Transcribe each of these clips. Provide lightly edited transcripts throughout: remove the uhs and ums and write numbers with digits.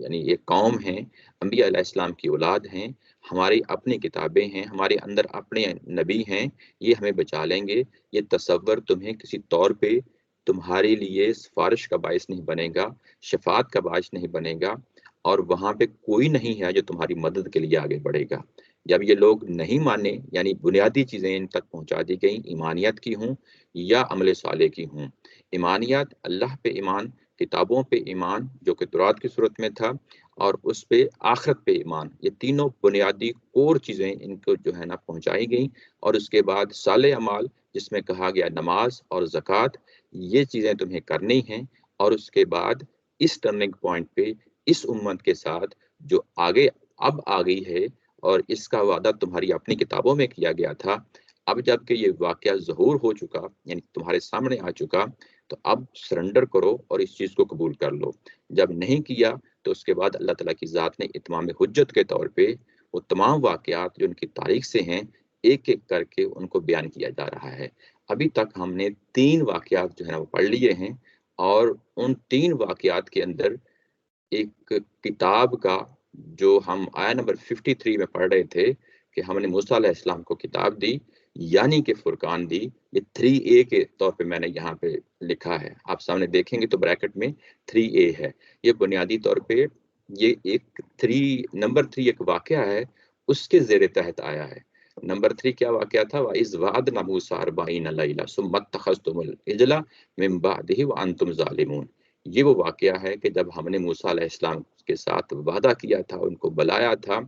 یعنی ایک قوم ہیں، انبیاء علیہ السلام کی اولاد ہیں، ہماری اپنی کتابیں ہیں، ہمارے اندر اپنے نبی ہیں، یہ ہمیں بچا لیں گے، یہ تصور تمہیں کسی طور پہ تمہارے لیے سفارش کا باعث نہیں بنے گا، شفاعت کا باعث نہیں بنے گا، اور وہاں پہ کوئی نہیں ہے جو تمہاری مدد کے لیے آگے بڑھے گا۔ جب یہ لوگ نہیں مانے، یعنی بنیادی چیزیں ان تک پہنچا دی گئیں، ایمانیت کی ہوں یا عمل صالح کی ہوں۔ ایمانیت، اللہ پہ ایمان، کتابوں پہ ایمان جو کہ تورات کی صورت میں تھا، اور اس پہ آخرت پہ ایمان، یہ تینوں بنیادی کور چیزیں ان کو جو ہے نا پہنچائی گئیں، اور اس کے بعد صالح اعمال جس میں کہا گیا نماز اور زکوٰۃ، یہ چیزیں تمہیں کرنی ہیں، اور اس کے بعد اس ٹرننگ پوائنٹ پہ اس امت کے ساتھ جو آگے اب آ گئی ہے، اور اس کا وعدہ تمہاری اپنی کتابوں میں کیا گیا تھا، اب جب کہ یہ واقعہ ظہور ہو چکا، یعنی تمہارے سامنے آ چکا، تو اب سرنڈر کرو اور اس چیز کو قبول کر لو۔ جب نہیں کیا تو اس کے بعد اللہ تعالیٰ کی ذات نے اتمام حجت کے طور پہ وہ تمام واقعات جو ان کی تاریخ سے ہیں ایک ایک کر کے ان کو بیان کیا جا رہا ہے۔ ابھی تک ہم نے 3 واقعات جو ہے نا وہ پڑھ لیے ہیں، اور ان 3 واقعات کے اندر ایک کتاب کا جو ہم آیا نمبر 53 میں پڑھ رہے تھے کہ ہم نے موسیٰ علیہ السلام کو کتاب دی، یعنی کہ فرقان دی، یہ 3A کے طور پہ میں نے یہاں پہ لکھا ہے، آپ سامنے دیکھیں گے تو بریکٹ میں 3A ہے۔ یہ بنیادی طور پہ یہ ایک 3 ایک واقعہ ہے، اس کے زیر تحت آیا ہے۔ نمبر 3 کیا واقعہ تھا؟ وَإِذْ وَعَدْنَا مُوسَىٰ 40 لَيْلَةً ثُمَّ اتَّخَذْتُمُ الْعِجْلَ مِن بَعْدِهِ وَأَنْتُمْ ظَالِمُونَ۔ یہ وہ واقعہ ہے کہ جب ہم نے موسیٰ علیہ السلام کے ساتھ وعدہ کیا تھا، ان کو بلایا تھا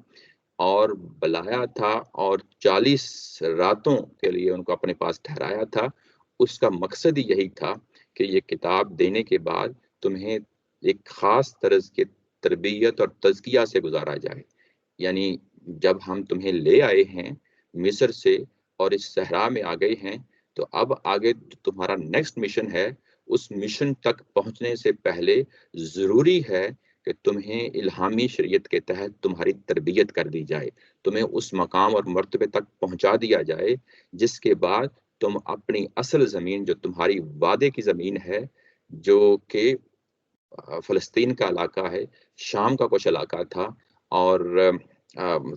اور 40 راتوں کے لیے ان کو اپنے پاس ٹھہرایا تھا، اس کا مقصد ہی یہی تھا کہ یہ کتاب دینے کے بعد تمہیں ایک خاص طرز کی تربیت اور تزکیہ سے گزارا جائے۔ یعنی جب ہم تمہیں لے آئے ہیں مصر سے اور اس صحرا میں آ گئے ہیں، تو اب آگے تمہارا نیکسٹ مشن ہے، اس مشن تک پہنچنے سے پہلے ضروری ہے کہ تمہیں الہامی شریعت کے تحت تمہاری تربیت کر دی جائے، تمہیں اس مقام اور مرتبے تک پہنچا دیا جائے جس کے بعد تم اپنی اصل زمین جو تمہاری وعدے کی زمین ہے، جو کہ فلسطین کا علاقہ ہے، شام کا کچھ علاقہ تھا، اور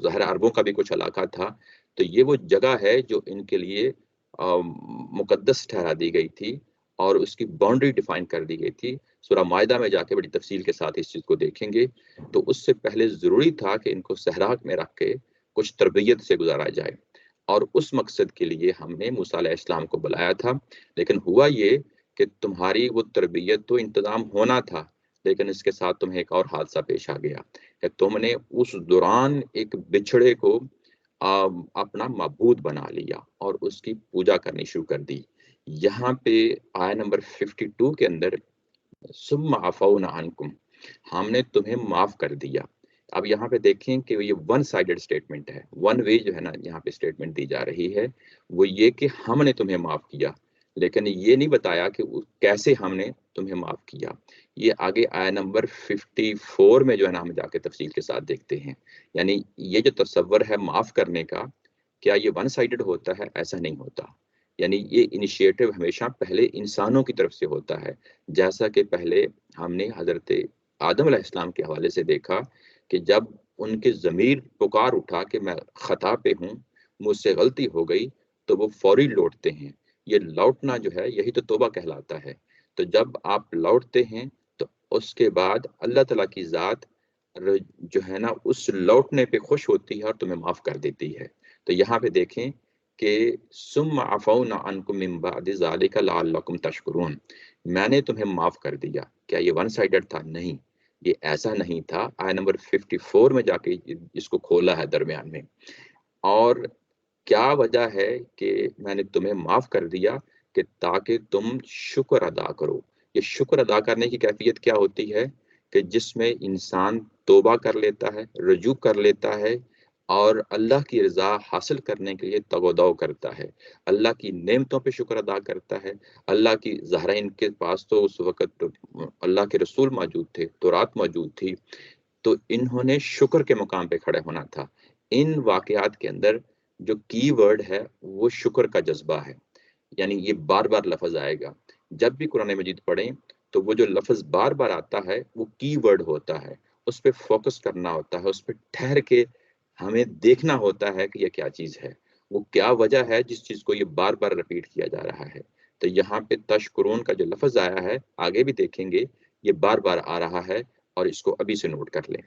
ظاہر عربوں کا بھی کچھ علاقہ تھا، تو یہ وہ جگہ ہے جو ان کے لیے مقدس ٹھہرا دی گئی تھی، اور اس کی باؤنڈری ڈیفائن کر دی گئی تھی۔ سورہ مائدہ میں جا کے بڑی تفصیل کے ساتھ اس چیز کو دیکھیں گے۔ تو اس سے پہلے ضروری تھا کہ ان کو صحرا میں رکھ کے کچھ تربیت سے گزارا جائے، اور اس مقصد کے لیے ہم نے موسیٰ علیہ السلام کو بلایا تھا۔ لیکن ہوا یہ کہ تمہاری وہ تربیت تو انتظام ہونا تھا، لیکن اس کے ساتھ تمہیں ایک اور حادثہ پیش آ گیا کہ تم نے اس دوران ایک بچھڑے کو اپنا معبود بنا لیا اور اس کی پوجا کرنی شروع کر دی۔ یہاں پہ آیا نمبر 52 کے اندر ثم عفونا عنکم، ہم نے تمہیں معاف کر دیا۔ اب یہاں پہ دیکھیں کہ یہ ون سائیڈڈ سٹیٹمنٹ ہے، ون وے جو ہے نا یہاں پہ سٹیٹمنٹ دی جا رہی ہے، وہ یہ کہ ہم نے تمہیں معاف کیا، لیکن یہ نہیں بتایا کہ کیسے ہم نے تمہیں معاف کیا۔ یہ آگے آیا نمبر 54 میں جو ہے نا ہم جا کے تفصیل کے ساتھ دیکھتے ہیں۔ یعنی یہ جو تصور ہے معاف کرنے کا، کیا یہ ون سائیڈڈ ہوتا ہے؟ ایسا نہیں ہوتا۔ یعنی یہ انیشیٹو ہمیشہ پہلے انسانوں کی طرف سے ہوتا ہے، جیسا کہ پہلے ہم نے حضرت آدم علیہ السلام کے حوالے سے دیکھا کہ جب ان کے ضمیر پکار اٹھا کہ میں خطا پہ ہوں، مجھ سے غلطی ہو گئی، تو وہ فوری لوٹتے ہیں۔ یہ لوٹنا جو ہے یہی تو توبہ کہلاتا ہے۔ تو جب آپ لوٹتے ہیں تو اس کے بعد اللہ تعالیٰ کی ذات جو ہے نا اس لوٹنے پہ خوش ہوتی ہے اور تمہیں معاف کر دیتی ہے۔ تو یہاں پہ دیکھیں کہ ثم عفونا عنکم من بعد ذلک لعلکم تشکرون، میں نے تمہیں معاف کر دیا۔ کیا یہ ون سائیڈڈ تھا؟ نہیں، یہ ایسا نہیں تھا۔ آیہ نمبر 54 میں جا کے اس کو کھولا ہے درمیان میں۔ اور کیا وجہ ہے کہ میں نے تمہیں معاف کر دیا؟ کہ تاکہ تم شکر ادا کرو۔ یہ شکر ادا کرنے کی کیفیت کیا ہوتی ہے؟ کہ جس میں انسان توبہ کر لیتا ہے، رجوع کر لیتا ہے، اور اللہ کی رضا حاصل کرنے کے لیے تگ و دو کرتا ہے، اللہ کی نعمتوں پہ شکر ادا کرتا ہے۔ اللہ کی ظاہرہ ان کے پاس تو اس وقت اللہ کے رسول موجود تھے، تورات موجود تھی، تو انہوں نے شکر کے مقام پہ کھڑے ہونا تھا۔ ان واقعات کے اندر جو کی ورڈ ہے وہ شکر کا جذبہ ہے، یعنی یہ بار بار لفظ آئے گا جب بھی قرآن مجید پڑھیں، تو وہ جو لفظ بار بار آتا ہے وہ کی ورڈ ہوتا ہے، اس پہ فوکس کرنا ہوتا ہے، اس پہ ٹھہر کے ہمیں دیکھنا ہوتا ہے کہ یہ کیا چیز ہے، وہ کیا وجہ ہے جس چیز کو یہ بار بار رپیٹ کیا جا رہا ہے۔ تو یہاں پہ تشکرون کا جو لفظ آیا ہے، آگے بھی دیکھیں گے یہ بار بار آ رہا ہے، اور اس کو ابھی سے نوٹ کر لیں۔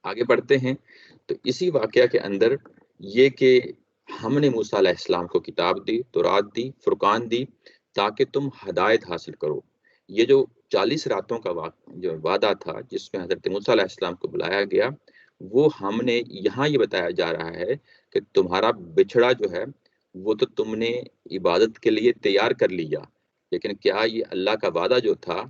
آگے بڑھتے ہیں تو اسی واقعہ کے اندر یہ کہ ہم نے موسیٰ علیہ السلام کو کتاب دی، تورات دی، فرقان دی، تاکہ تم ہدایت حاصل کرو۔ یہ جو 40 راتوں کا جو وعدہ تھا جس میں حضرت موسیٰ علیہ السلام کو بلایا گیا، وہ ہم نے یہاں یہ بتایا جا رہا ہے کہ تمہارا بچھڑا جو ہے وہ تو تم نے عبادت کے لیے تیار کر لیا، لیکن کیا یہ اللہ کا وعدہ جو تھا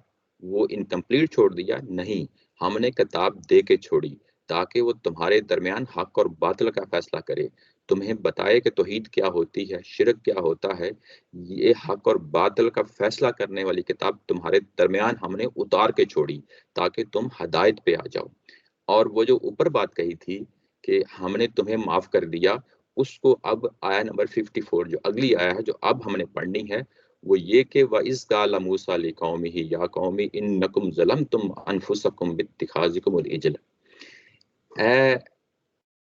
وہ انکمپلیٹ چھوڑ دیا؟ نہیں، ہم نے کتاب دے کے چھوڑی تاکہ وہ تمہارے درمیان حق اور باطل کا فیصلہ کرے، تمہیں بتائے کہ توحید کیا ہوتی ہے، شرک کیا ہوتا ہے۔ یہ حق اور باطل کا فیصلہ کرنے والی کتاب تمہارے درمیان ہم نے اتار کے چھوڑی تاکہ تم ہدایت پہ آ جاؤ۔ اور وہ جو اوپر بات کہی تھی کہ ہم نے تمہیں معاف کر دیا، اس کو اب آیا نمبر 54 جو اگلی آیا ہے جو اب ہم نے پڑھنی ہے، وہ یہ کہ وَإِذْ قَالَ مُوسَىٰ لِقَوْمِهِ يَا قَوْمِ إِنَّكُمْ ظَلَمْتُمْ أَنفُسَكُمْ بِاتِّخَاذِكُمُ الْعِجْلَ۔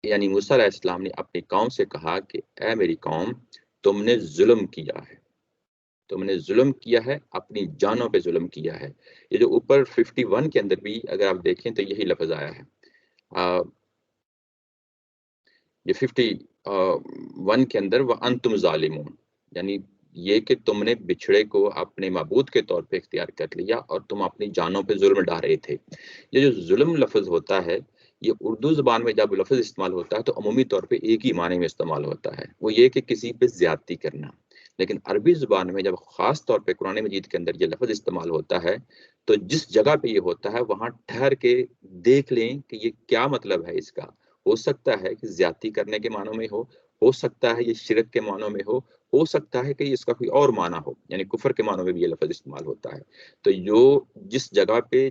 یعنی موسیٰ علیہ السلام نے اپنی قوم سے کہا کہ اے میری قوم، تم نے ظلم کیا ہے، تم نے ظلم کیا ہے، اپنی جانوں پہ ظلم کیا ہے۔ یہ جو اوپر 51 کے اندر بھی اگر آپ دیکھیں تو یہی لفظ آیا ہے۔ یہ 51 کے اندر وَأَنْتُمْ ظَالِمُونَ، یعنی یہ کہ تم نے بچھڑے کو اپنے معبود کے طور پہ اختیار کر لیا اور تم اپنی جانوں پہ ظلم ڈھا رہے تھے۔ یہ جو ظلم لفظ ہوتا ہے، یہ اردو زبان میں جب لفظ استعمال ہوتا ہے تو عمومی طور پہ ایک ہی معنی میں استعمال ہوتا ہے، وہ یہ کہ کسی پہ زیادتی کرنا۔ لیکن عربی زبان میں جب خاص طور پہ قرآن مجید کے اندر یہ لفظ استعمال ہوتا ہے تو جس جگہ پہ یہ ہوتا ہے وہاں ٹھہر کے دیکھ لیں کہ یہ کیا مطلب ہے اس کا۔ ہو سکتا ہے کہ زیادتی کرنے کے معنوں میں ہو سکتا ہے یہ شرک کے معنوں میں ہو سکتا ہے کہ اس کا کوئی اور معنی ہو، یعنی کفر کے معنوں میں بھی یہ لفظ استعمال ہوتا ہے۔ تو جس جگہ پہ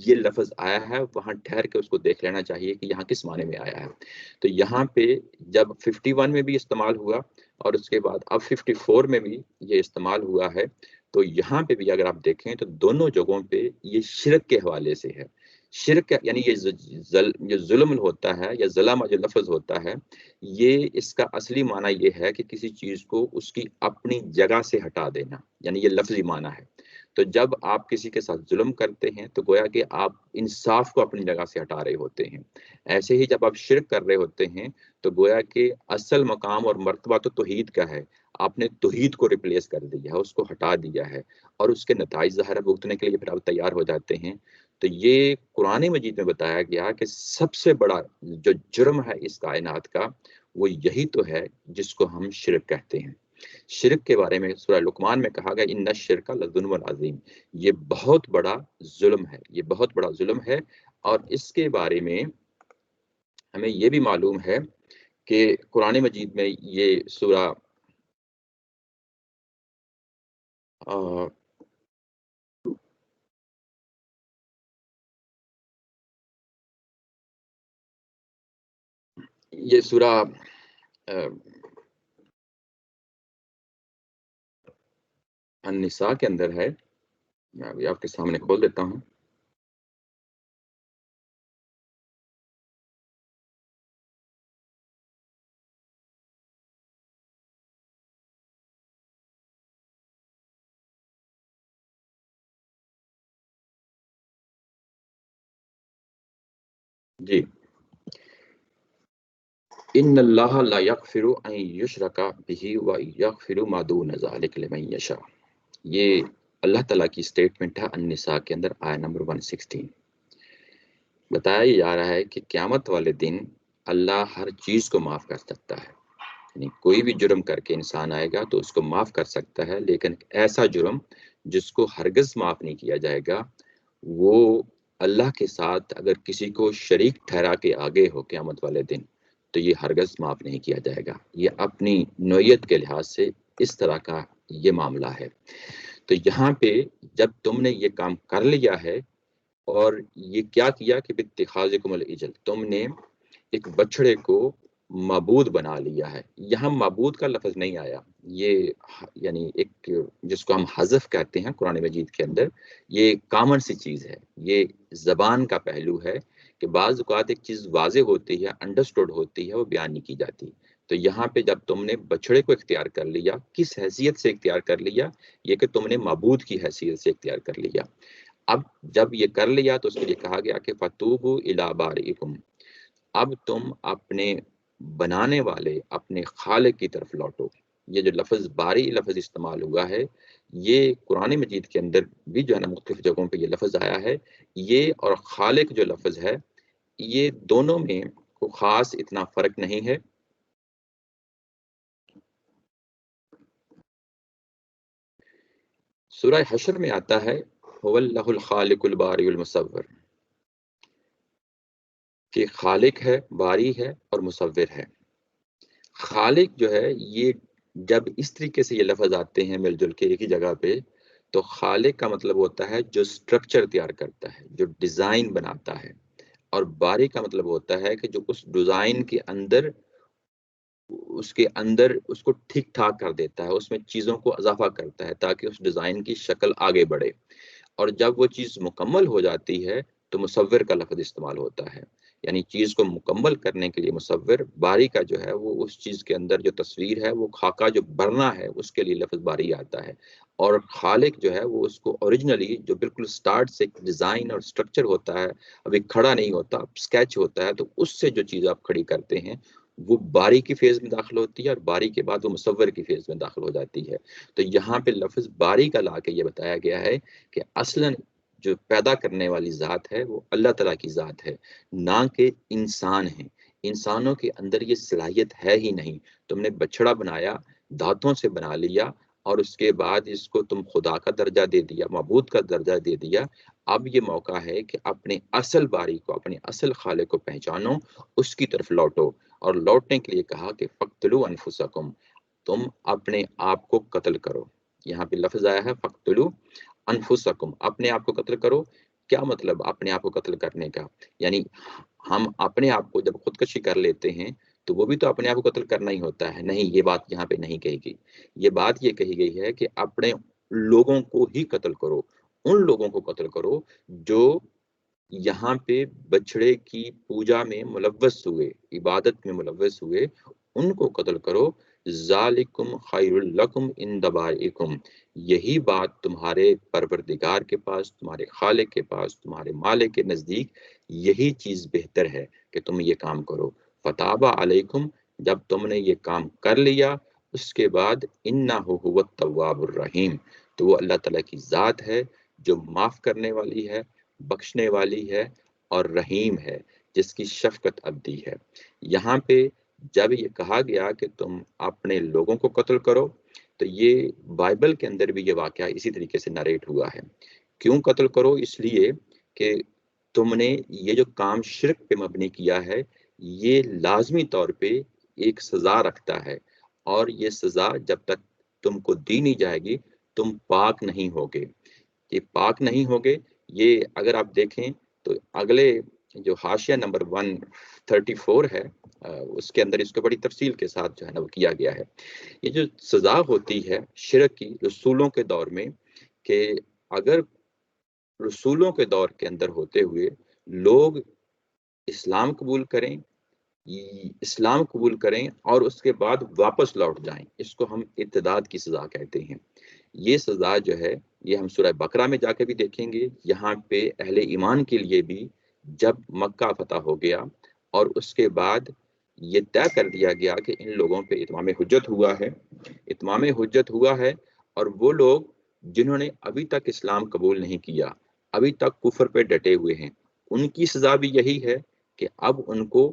یہ لفظ آیا ہے وہاں ٹھہر کے اس کو دیکھ لینا چاہیے کہ یہاں کس معنی میں آیا ہے۔ تو یہاں پہ جب 51 میں بھی استعمال ہوا اور اس کے بعد اب 54 میں بھی یہ استعمال ہوا ہے، تو یہاں پہ بھی اگر آپ دیکھیں تو دونوں جگہوں پہ یہ شرک کے حوالے سے ہے۔ شرک یعنی یہ ظلم ہوتا ہے یا ظلم جو لفظ ہوتا ہے، یہ اس کا اصلی معنی یہ ہے کہ کسی چیز کو اس کی اپنی جگہ سے ہٹا دینا، یعنی یہ لفظی معنی ہے۔ تو جب آپ کسی کے ساتھ ظلم کرتے ہیں تو گویا کہ آپ انصاف کو اپنی جگہ سے ہٹا رہے ہوتے ہیں۔ ایسے ہی جب آپ شرک کر رہے ہوتے ہیں تو گویا کہ اصل مقام اور مرتبہ تو توحید کا ہے، آپ نے توحید کو ریپلیس کر دیا ہے، اس کو ہٹا دیا ہے، اور اس کے نتائج ظاہر بھگتنے کے لیے پھر آپ تیار ہو جاتے ہیں۔ تو یہ قرآن مجید میں بتایا گیا کہ سب سے بڑا جو جرم ہے اس کائنات کا وہ یہی تو ہے جس کو ہم شرک کہتے ہیں۔ شرک کے بارے میں سورہ لقمان میں کہا گیا ان الشرک لظلم عظیم، یہ بہت بڑا ظلم ہے، یہ بہت بڑا ظلم ہے۔ اور اس کے بارے میں ہمیں یہ بھی معلوم ہے کہ قرآن مجید میں یہ سورہ یہ سورہ النساء کے اندر ہے، میں ابھی آپ کے سامنے کھول دیتا ہوں۔ جی، ان اللہ لا یغفر ان یشرک بہ ویغفر ما دون ذلک لمن یشاء، یہ اللہ تعالیٰ کی سٹیٹمنٹ ہے النساء کے اندر آیہ نمبر 116۔ بتایا جا رہا ہے کہ قیامت والے دن اللہ ہر چیز کو معاف کر سکتا ہے، یعنی کوئی بھی جرم کر کے انسان آئے گا تو اس کو معاف کر سکتا ہے، لیکن ایسا جرم جس کو ہرگز معاف نہیں کیا جائے گا، وہ اللہ کے ساتھ اگر کسی کو شریک ٹھہرا کے آگے ہو قیامت والے دن تو یہ ہرگز معاف نہیں کیا جائے گا۔ یہ اپنی نوعیت کے لحاظ سے اس طرح کا یہ معاملہ ہے۔ تو یہاں پہ جب تم نے یہ کام کر لیا ہے اور یہ کیا کیا کہ باتخاذکم العجل، تم نے ایک بچڑے کو معبود بنا لیا ہے۔ یہاں معبود کا لفظ نہیں آیا، یہ یعنی ایک جس کو ہم حذف کہتے ہیں قرآن مجید کے اندر، یہ کامن سی چیز ہے، یہ زبان کا پہلو ہے کہ بعض اوقات ایک چیز واضح ہوتی ہے، انڈرسٹوڈ ہوتی ہے، وہ بیان نہیں کی جاتی۔ تو یہاں پہ جب تم نے بچڑے کو اختیار کر لیا، کس حیثیت سے اختیار کر لیا؟ یہ کہ تم نے معبود کی حیثیت سے اختیار کر لیا۔ اب جب یہ کر لیا تو اس کے لیے کہا گیا کہ فتوبوا الی بارئکم، اب تم اپنے بنانے والے اپنے خالق کی طرف لوٹو۔ یہ جو لفظ باری لفظ استعمال ہوا ہے، یہ قرآن مجید کے اندر بھی جو ہے نا مختلف جگہوں پہ یہ لفظ آیا ہے۔ یہ اور خالق جو لفظ ہے، یہ دونوں میں کوئی خاص اتنا فرق نہیں ہے۔ سورہ حشر میں آتا ہے هو اللہ الخالق الباری المصور، کہ خالق ہے، باری ہے اور مصور ہے۔ خالق جو ہے، یہ جب اس طریقے سے یہ لفظ آتے ہیں مل جل کے ایک ہی جگہ پہ، تو خالق کا مطلب ہوتا ہے جو سٹرکچر تیار کرتا ہے، جو ڈیزائن بناتا ہے، اور باری کا مطلب ہوتا ہے کہ جو اس ڈیزائن کے اندر اس کو ٹھیک ٹھاک کر دیتا ہے، اس میں چیزوں کو اضافہ کرتا ہے تاکہ اس ڈیزائن کی شکل آگے بڑھے، اور جب وہ چیز مکمل ہو جاتی ہے تو مصور کا لفظ استعمال ہوتا ہے۔ یعنی چیز کو مکمل کرنے کے لیے مصور، باری کا جو ہے وہ اس چیز کے اندر جو تصویر ہے، وہ خاکہ جو بننا ہے، اس کے لیے لفظ باری آتا ہے، اور خالق جو ہے وہ اس کو اوریجنلی جو بالکل سٹارٹ سے ڈیزائن اور سٹرکچر ہوتا ہے، ابھی کھڑا نہیں ہوتا، سکیچ ہوتا ہے، تو اس سے جو چیز آپ کھڑی کرتے ہیں وہ باری کی فیز میں داخل ہوتی ہے، اور باری کے بعد وہ مصور کی فیز میں داخل ہو جاتی ہے۔ تو یہاں پہ لفظ باری کا لا کے یہ بتایا گیا ہے کہ اصلاً جو پیدا کرنے والی ذات ہے وہ اللہ تعالیٰ کی ذات ہے، نہ کہ انسان ہیں۔ انسانوں کے اندر یہ صلاحیت ہے ہی نہیں۔ تم نے بچڑا بنایا، دانتوں سے بنا لیا، اور اس کے بعد اس کو تم خدا کا درجہ دے دیا، معبود کا درجہ دے دیا۔ اب یہ موقع ہے کہ اپنے اصل باری کو، اپنے اصل خالق کو پہچانو، اس کی طرف لوٹو، اور لوٹنے کے لیے کہا کہ فقتلوا انفسکم، تم اپنے آپ کو قتل کرو۔ یہاں پہ لفظ آیا ہے فقتلوا انفسکم، اپنے آپ کو قتل کرو۔ کیا مطلب اپنے آپ کو قتل کرنے کا؟ یعنی ہم اپنے آپ کو جب خودکشی کر لیتے ہیں تو وہ بھی تو اپنے آپ کو قتل کرنا ہی ہوتا ہے۔ نہیں، یہ بات یہاں پہ نہیں کہی گئی۔ یہ بات یہ کہی گئی ہے کہ اپنے لوگوں کو ہی قتل کرو، ان لوگوں کو قتل کرو جو یہاں پہ بچڑے کی پوجا میں ملوث ہوئے، عبادت میں ملوث ہوئے، ان کو قتل کرو۔ ذالکم خیر لکم عند بارئکم، یہی بات تمہارے پروردگار کے پاس، تمہارے خالق کے پاس، تمہارے مالک کے نزدیک یہی چیز بہتر ہے کہ تم یہ کام کرو۔ فتاب علیکم، جب تم نے یہ کام کر لیا، اس کے بعد انہ هو التواب الرحیم، تو وہ اللہ تعالیٰ کی ذات ہے جو معاف کرنے والی ہے، بخشنے والی ہے، اور رحیم ہے، جس کی شفقت ابدی ہے۔ یہاں پہ جب یہ کہا گیا کہ تم اپنے لوگوں کو قتل کرو، تو یہ بائبل کے اندر بھی یہ واقعہ اسی طریقے سے نریٹ ہوا ہے۔ کیوں قتل کرو؟ اس لیے کہ تم نے یہ جو کام شرک پہ مبنی کیا ہے، یہ لازمی طور پہ ایک سزا رکھتا ہے، اور یہ سزا جب تک تم کو دی نہیں جائے گی تم پاک نہیں ہوگے۔ یہ پاک نہیں ہوگے، یہ اگر آپ دیکھیں تو اگلے جو حاشیہ نمبر 134 ہے، اس کے اندر اس کو بڑی تفصیل کے ساتھ جو ہے نا وہ کیا گیا ہے۔ یہ جو سزا ہوتی ہے شرک کی رسولوں کے دور میں، کہ اگر رسولوں کے دور کے اندر ہوتے ہوئے لوگ اسلام قبول کریں، اسلام قبول کریں اور اس کے بعد واپس لوٹ جائیں، اس کو ہم ارتداد کی سزا کہتے ہیں۔ یہ سزا جو ہے یہ ہم سورہ بقرہ میں جا کے بھی دیکھیں گے۔ یہاں پہ اہل ایمان کے لیے بھی جب مکہ فتح ہو گیا اور اس کے بعد یہ طے کر دیا گیا کہ ان لوگوں پہ اتمام حجت ہوا ہے، اتمام حجت ہوا ہے، اور وہ لوگ جنہوں نے ابھی تک اسلام قبول نہیں کیا، ابھی تک کفر پہ ڈٹے ہوئے ہیں، ان کی سزا بھی یہی ہے کہ اب ان کو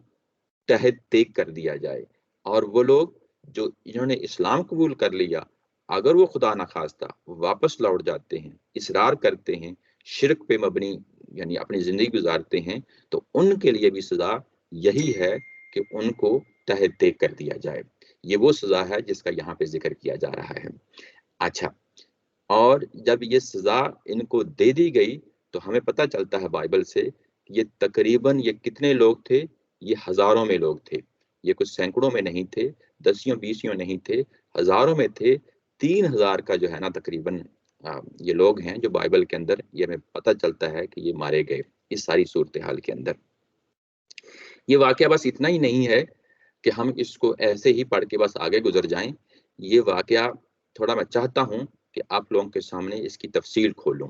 تحت دیگ کر دیا جائے، اور وہ لوگ جو انہوں نے اسلام قبول کر لیا، اگر وہ خدا نخواستہ واپس لوٹ جاتے ہیں، اصرار کرتے ہیں، شرک پہ مبنی یعنی اپنی زندگی گزارتے ہیں، تو ان کے لیے بھی سزا یہی ہے کہ ان کو تحت دیگ کر دیا جائے۔ یہ وہ سزا ہے جس کا یہاں پہ ذکر کیا جا رہا ہے۔ اچھا، اور جب یہ سزا ان کو دے دی گئی تو ہمیں پتہ چلتا ہے بائبل سے کہ یہ تقریباً یہ کتنے لوگ تھے؟ یہ ہزاروں میں لوگ تھے۔ یہ کچھ سینکڑوں میں نہیں تھے، دسیوں بیسیوں نہیں تھے، ہزاروں میں تھے۔ 3000 کا جو ہے نا تقریباً یہ لوگ ہیں جو بائبل کے اندر یہ ہمیں پتہ چلتا ہے کہ یہ مارے گئے اس ساری صورتحال کے اندر۔ یہ واقعہ بس اتنا ہی نہیں ہے کہ ہم اس کو ایسے ہی پڑھ کے بس آگے گزر جائیں، یہ واقعہ تھوڑا میں چاہتا ہوں کہ آپ لوگوں کے سامنے اس کی تفصیل کھولوں۔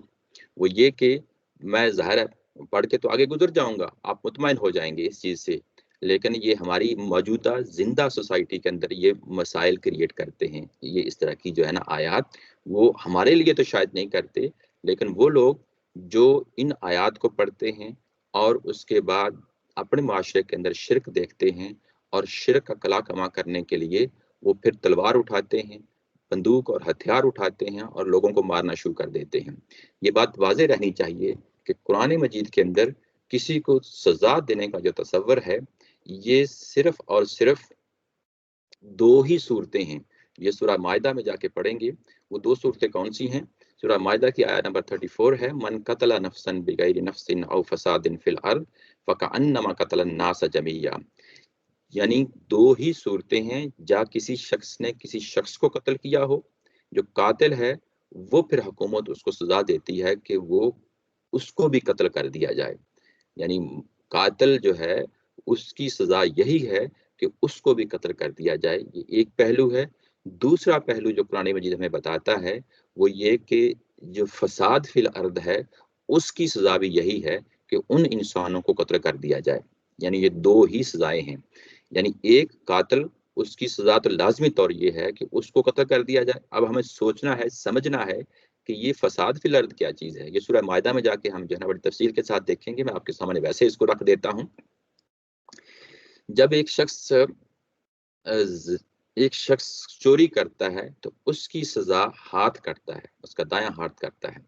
وہ یہ کہ میں ظاہر ہے پڑھ کے تو آگے گزر جاؤں گا، آپ مطمئن ہو جائیں گے اس چیز سے، لیکن یہ ہماری موجودہ زندہ سوسائٹی کے اندر یہ مسائل کریٹ کرتے ہیں۔ یہ اس طرح کی جو ہے نا آیات وہ ہمارے لیے تو شاید نہیں کرتے، لیکن وہ لوگ جو ان آیات کو پڑھتے ہیں اور اس کے بعد اپنے معاشرے کے اندر شرک دیکھتے ہیں اور شرک کا کلا کما کرنے کے لیے وہ پھر تلوار اٹھاتے ہیں، بندوق اور ہتھیار اٹھاتے ہیں اور لوگوں کو مارنا شروع کر دیتے ہیں۔ یہ بات واضح رہنی چاہیے کہ قرآن مجید کے اندر کسی کو سزا دینے کا جو تصور ہے یہ صرف اور صرف دو ہی صورتیں ہیں۔ یہ سورہ مائدہ میں جا کے پڑھیں گے، وہ دو صورتیں کون سی ہیں؟ سورہ مائدہ کی آیت نمبر 34 ہے، من قتل نفسا بغیر نفس او فساد فی الارض فکأنما قتل الناس جميعا، یعنی دو ہی صورتیں ہیں، جا کسی شخص نے کسی شخص کو قتل کیا ہو، جو قاتل ہے وہ پھر حکومت اس کو سزا دیتی ہے کہ وہ اس کو بھی قتل کر دیا جائے، یعنی قاتل جو ہے اس کی سزا یہی ہے کہ اس کو بھی قتل کر دیا جائے۔ یہ ایک پہلو ہے۔ دوسرا پہلو جو قرآن مجید ہمیں بتاتا ہے وہ یہ کہ جو فساد فی الارض ہے اس کی سزا بھی یہی ہے کہ ان انسانوں کو قتل کر دیا جائے، یعنی یہ دو ہی سزائیں ہیں۔ یعنی ایک قاتل اس کی سزا تو لازمی طور یہ ہے کہ اس کو قتل کر دیا جائے۔ اب ہمیں سوچنا ہے، سمجھنا ہے کہ یہ فساد فی الارض کیا چیز ہے۔ یہ سورہ مائدہ میں جا کے ہم جو ہے نا بڑی تفصیل کے ساتھ دیکھیں گے، میں آپ کے سامنے ویسے اس کو رکھ دیتا ہوں۔ جب ایک شخص چوری کرتا ہے تو اس کی سزا ہاتھ کٹتا ہے، اس کا دایاں ہاتھ کٹتا ہے،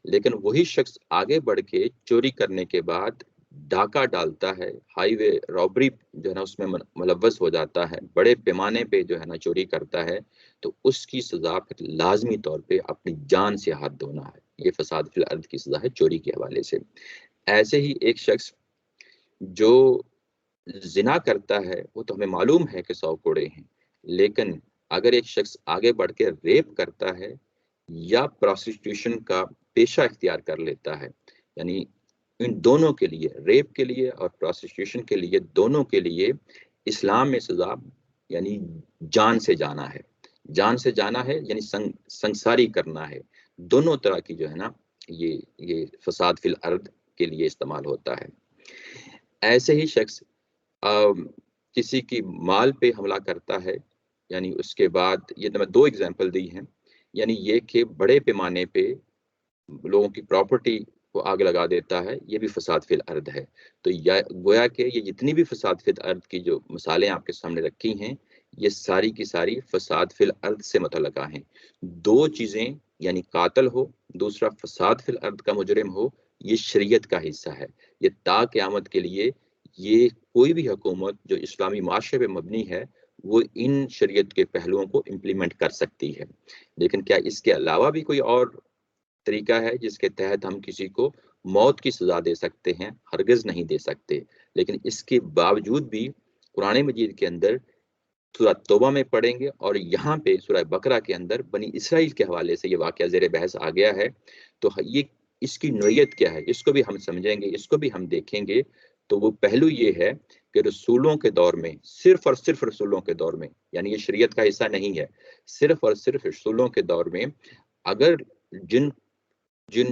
لیکن وہی شخص آگے بڑھ کے چوری کرنے کے بعد ڈاکہ ڈالتا ہے، ہائی وے رابری جو ہے نا اس میں ملوث ہو جاتا ہے، بڑے پیمانے پہ جو ہے نا چوری کرتا ہے، تو اس کی سزا پھر لازمی طور پہ اپنی جان سے ہاتھ دھونا ہے۔ یہ فساد فی الارض کی سزا ہے چوری کے حوالے سے۔ ایسے ہی ایک شخص جو زنا کرتا ہے وہ تو ہمیں معلوم ہے کہ 100 کوڑے ہیں، لیکن اگر ایک شخص آگے بڑھ کے ریپ کرتا ہے یا پروسٹیٹیوشن کا پیشہ اختیار کر لیتا ہے، یعنی ان دونوں کے لیے، ریپ کے لیے اور پروسٹیٹیوشن کے لیے، دونوں کے لیے اسلام میں سزا یعنی جان سے جانا ہے۔ جان سے جانا ہے یعنی سنساری کرنا ہے۔ دونوں طرح کی جو ہے نا یہ فساد فی الارض کے لیے استعمال ہوتا ہے۔ ایسے ہی شخص کسی کی مال پہ حملہ کرتا ہے، یعنی اس کے بعد یہ میں دو ایگزامپل دی ہیں، یعنی یہ کہ بڑے پیمانے پہ لوگوں کی پراپرٹی کو آگ لگا دیتا ہے، یہ بھی فساد فی الارض ہے۔ تو گویا کہ یہ جتنی بھی فساد فی الارض کی جو مثالیں آپ کے سامنے رکھی ہیں یہ ساری کی ساری فساد فی الارض سے متعلقہ ہیں۔ دو چیزیں، یعنی قاتل ہو، دوسرا فساد فی الارض کا مجرم ہو، یہ شریعت کا حصہ ہے۔ یہ تا قیامت کے لیے یہ کوئی بھی حکومت جو اسلامی معاشرے پہ مبنی ہے وہ ان شریعت کے پہلوؤں کو امپلیمنٹ کر سکتی ہے۔ لیکن کیا اس کے علاوہ بھی کوئی اور طریقہ ہے جس کے تحت ہم کسی کو موت کی سزا دے سکتے ہیں؟ ہرگز نہیں دے سکتے۔ لیکن اس کے باوجود بھی قرآن مجید کے اندر سورہ توبہ میں پڑھیں گے اور یہاں پہ سورہ بقرہ کے اندر بنی اسرائیل کے حوالے سے یہ واقعہ زیر بحث آ گیا ہے، تو یہ اس کی نوعیت کیا ہے اس کو بھی ہم سمجھیں گے، اس کو بھی ہم دیکھیں گے۔ تو وہ پہلو یہ ہے کہ رسولوں کے دور میں، صرف اور صرف رسولوں کے دور میں، یعنی یہ شریعت کا حصہ نہیں ہے، صرف اور صرف رسولوں کے دور میں اگر جن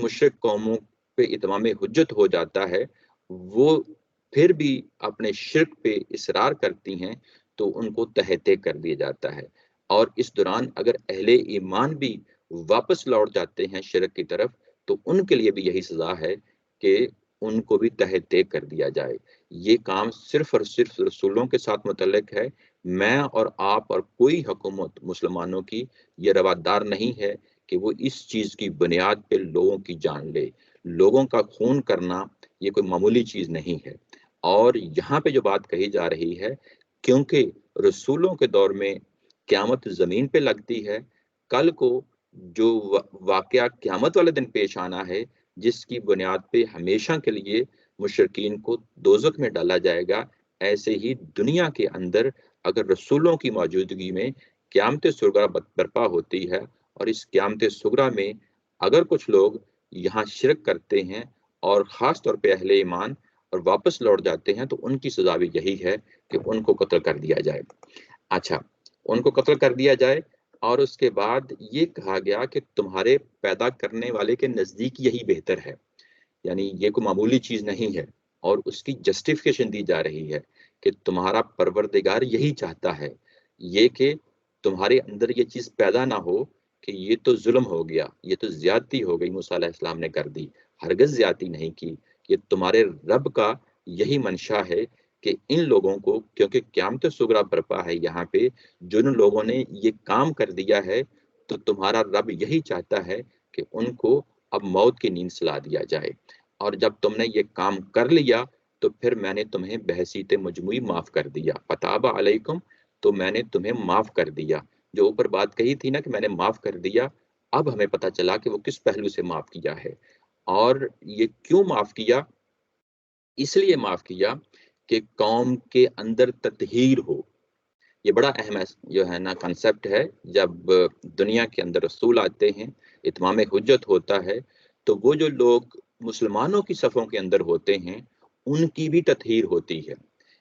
مشرک قوموں پہ اتمام حجت ہو جاتا ہے وہ پھر بھی اپنے شرک پہ اصرار کرتی ہیں تو ان کو تہتے کر دیا جاتا ہے، اور اس دوران اگر اہل ایمان بھی واپس لوٹ جاتے ہیں شرک کی طرف تو ان کے لیے بھی یہی سزا ہے کہ ان کو بھی تہتے کر دیا جائے۔ یہ کام صرف اور صرف رسولوں کے ساتھ متعلق ہے۔ میں اور آپ اور کوئی حکومت مسلمانوں کی یہ روادار نہیں ہے کہ وہ اس چیز کی بنیاد پہ لوگوں کی جان لے۔ لوگوں کا خون کرنا یہ کوئی معمولی چیز نہیں ہے۔ اور یہاں پہ جو بات کہی جا رہی ہے، کیونکہ رسولوں کے دور میں قیامت زمین پہ لگتی ہے، کل کو جو واقعہ قیامت والے دن پیش آنا ہے جس کی بنیاد پہ ہمیشہ کے لیے مشرکین کو دوزخ میں ڈالا جائے گا، ایسے ہی دنیا کے اندر اگر رسولوں کی موجودگی میں قیامت صغریٰ برپا ہوتی ہے، اور اس قیامت صغریٰ میں اگر کچھ لوگ یہاں شرک کرتے ہیں اور خاص طور پہ اہل ایمان اور واپس لوٹ جاتے ہیں، تو ان کی سزا بھی یہی ہے کہ ان کو قتل کر دیا جائے۔ اچھا، ان کو قتل کر دیا جائے، اور اس کے بعد یہ کہا گیا کہ تمہارے پیدا کرنے والے کے نزدیک یہی بہتر ہے، یعنی یہ کوئی معمولی چیز نہیں ہے، اور اس کی جسٹیفیکیشن دی جا رہی ہے کہ تمہارا پروردگار یہی چاہتا ہے، یہ کہ تمہارے اندر یہ چیز پیدا نہ ہو کہ یہ تو ظلم ہو گیا، یہ تو زیادتی ہو گئی، موسیٰ علیہ السلام نے کر دی۔ ہرگز زیادتی نہیں کی، یہ تمہارے رب کا یہی منشا ہے کہ ان لوگوں کو، کیونکہ قیامت صغریٰ برپا ہے یہاں پہ، جن لوگوں نے یہ کام کر دیا ہے، تو تمہارا رب یہی چاہتا ہے کہ ان کو اب موت کی نیند سلا دیا جائے، اور جب تم نے یہ کام کر لیا تو پھر میں نے تمہیں بحیثیت مجموعی معاف کر دیا، فتاب علیکم، تو میں نے تمہیں معاف کر دیا۔ جو اوپر بات کہی تھی نا کہ میں نے معاف کر دیا، اب ہمیں پتہ چلا کہ وہ کس پہلو سے معاف کیا ہے، اور یہ کیوں معاف کیا؟ اس لیے معاف کیا کہ قوم کے اندر تطہیر ہو۔ یہ بڑا اہم جو ہے نا کنسپٹ ہے۔ جب دنیا کے اندر رسول آتے ہیں، اتمام حجت ہوتا ہے، تو وہ جو لوگ مسلمانوں کی صفوں کے اندر ہوتے ہیں ان کی بھی تطہیر ہوتی ہے۔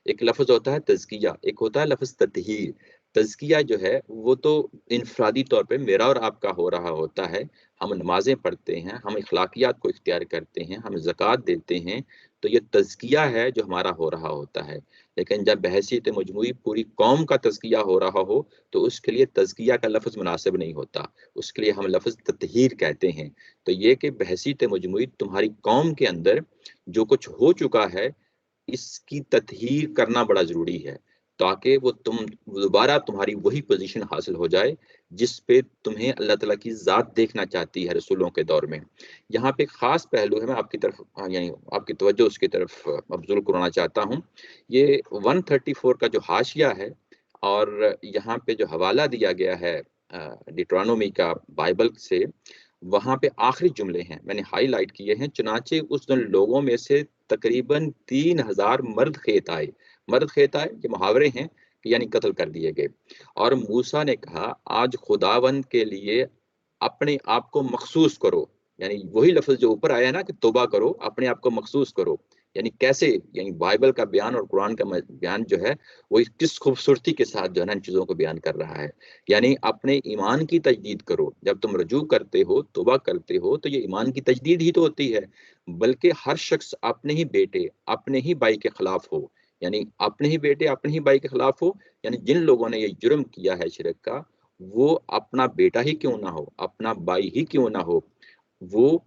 ایک لفظ ہوتا ہے تزکیہ، ایک ہوتا ہے لفظ تطہیر۔ تزکیہ جو ہے وہ تو انفرادی طور پہ میرا اور آپ کا ہو رہا ہوتا ہے، ہم نمازیں پڑھتے ہیں، ہم اخلاقیات کو اختیار کرتے ہیں، ہم زکوٰۃ دیتے ہیں، تو یہ تزکیہ ہے جو ہمارا ہو رہا ہوتا ہے۔ لیکن جب بحیثیت مجموعی پوری قوم کا تزکیہ ہو رہا ہو تو اس کے لیے تزکیہ کا لفظ مناسب نہیں ہوتا، اس کے لیے ہم لفظ تطہیر کہتے ہیں۔ تو یہ کہ بحیثیت مجموعی تمہاری قوم کے اندر جو کچھ ہو چکا ہے اس کی تطہیر کرنا بڑا ضروری ہے، تاکہ وہ دوبارہ تمہاری وہی پوزیشن حاصل ہو جائے جس پہ تمہیں اللہ تعالیٰ کی ذات دیکھنا چاہتی ہے رسولوں کے دور میں۔ یہاں پہ ایک خاص پہلو ہے، میں آپ کی طرف یعنی آپ کی توجہ اس کی طرف مبذول کرانا چاہتا ہوں۔ یہ 134 کا جو حاشیہ ہے اور یہاں پہ جو حوالہ دیا گیا ہے ڈیٹرانومی کا بائبل سے، وہاں پہ آخری جملے ہیں، میں نے ہائی لائٹ کیے ہیں، چنانچہ اس دن لوگوں میں سے تقریباً 3000 مرد خیت آئے۔ مرد خیت آئے یہ محاورے ہیں کہ یعنی قتل کر دیے گئے، اور موسیٰ نے کہا آج خداوند کے لیے اپنے آپ کو مخصوص کرو، یعنی وہی لفظ جو اوپر آیا ہے نا کہ توبہ کرو، اپنے آپ کو مخصوص کرو، یعنی کیسے؟ یعنی بائبل کا بیان اور قرآن کا بیان جو ہے وہ کس خوبصورتی کے ساتھ جو ہے نا ان چیزوں کو بیان کر رہا ہے۔ یعنی اپنے ایمان کی تجدید کرو، جب تم رجوع کرتے ہو، توبہ کرتے ہو، تو یہ ایمان کی تجدید ہی تو ہوتی ہے۔ بلکہ ہر شخص اپنے ہی بیٹے اپنے ہی بھائی کے خلاف ہو، یعنی اپنے ہی بیٹے اپنے ہی بھائی کے خلاف ہو، یعنی جن لوگوں نے یہ جرم کیا ہے شرک کا، وہ اپنا بیٹا ہی کیوں نہ ہو، اپنا بھائی ہی کیوں نہ ہو، وہ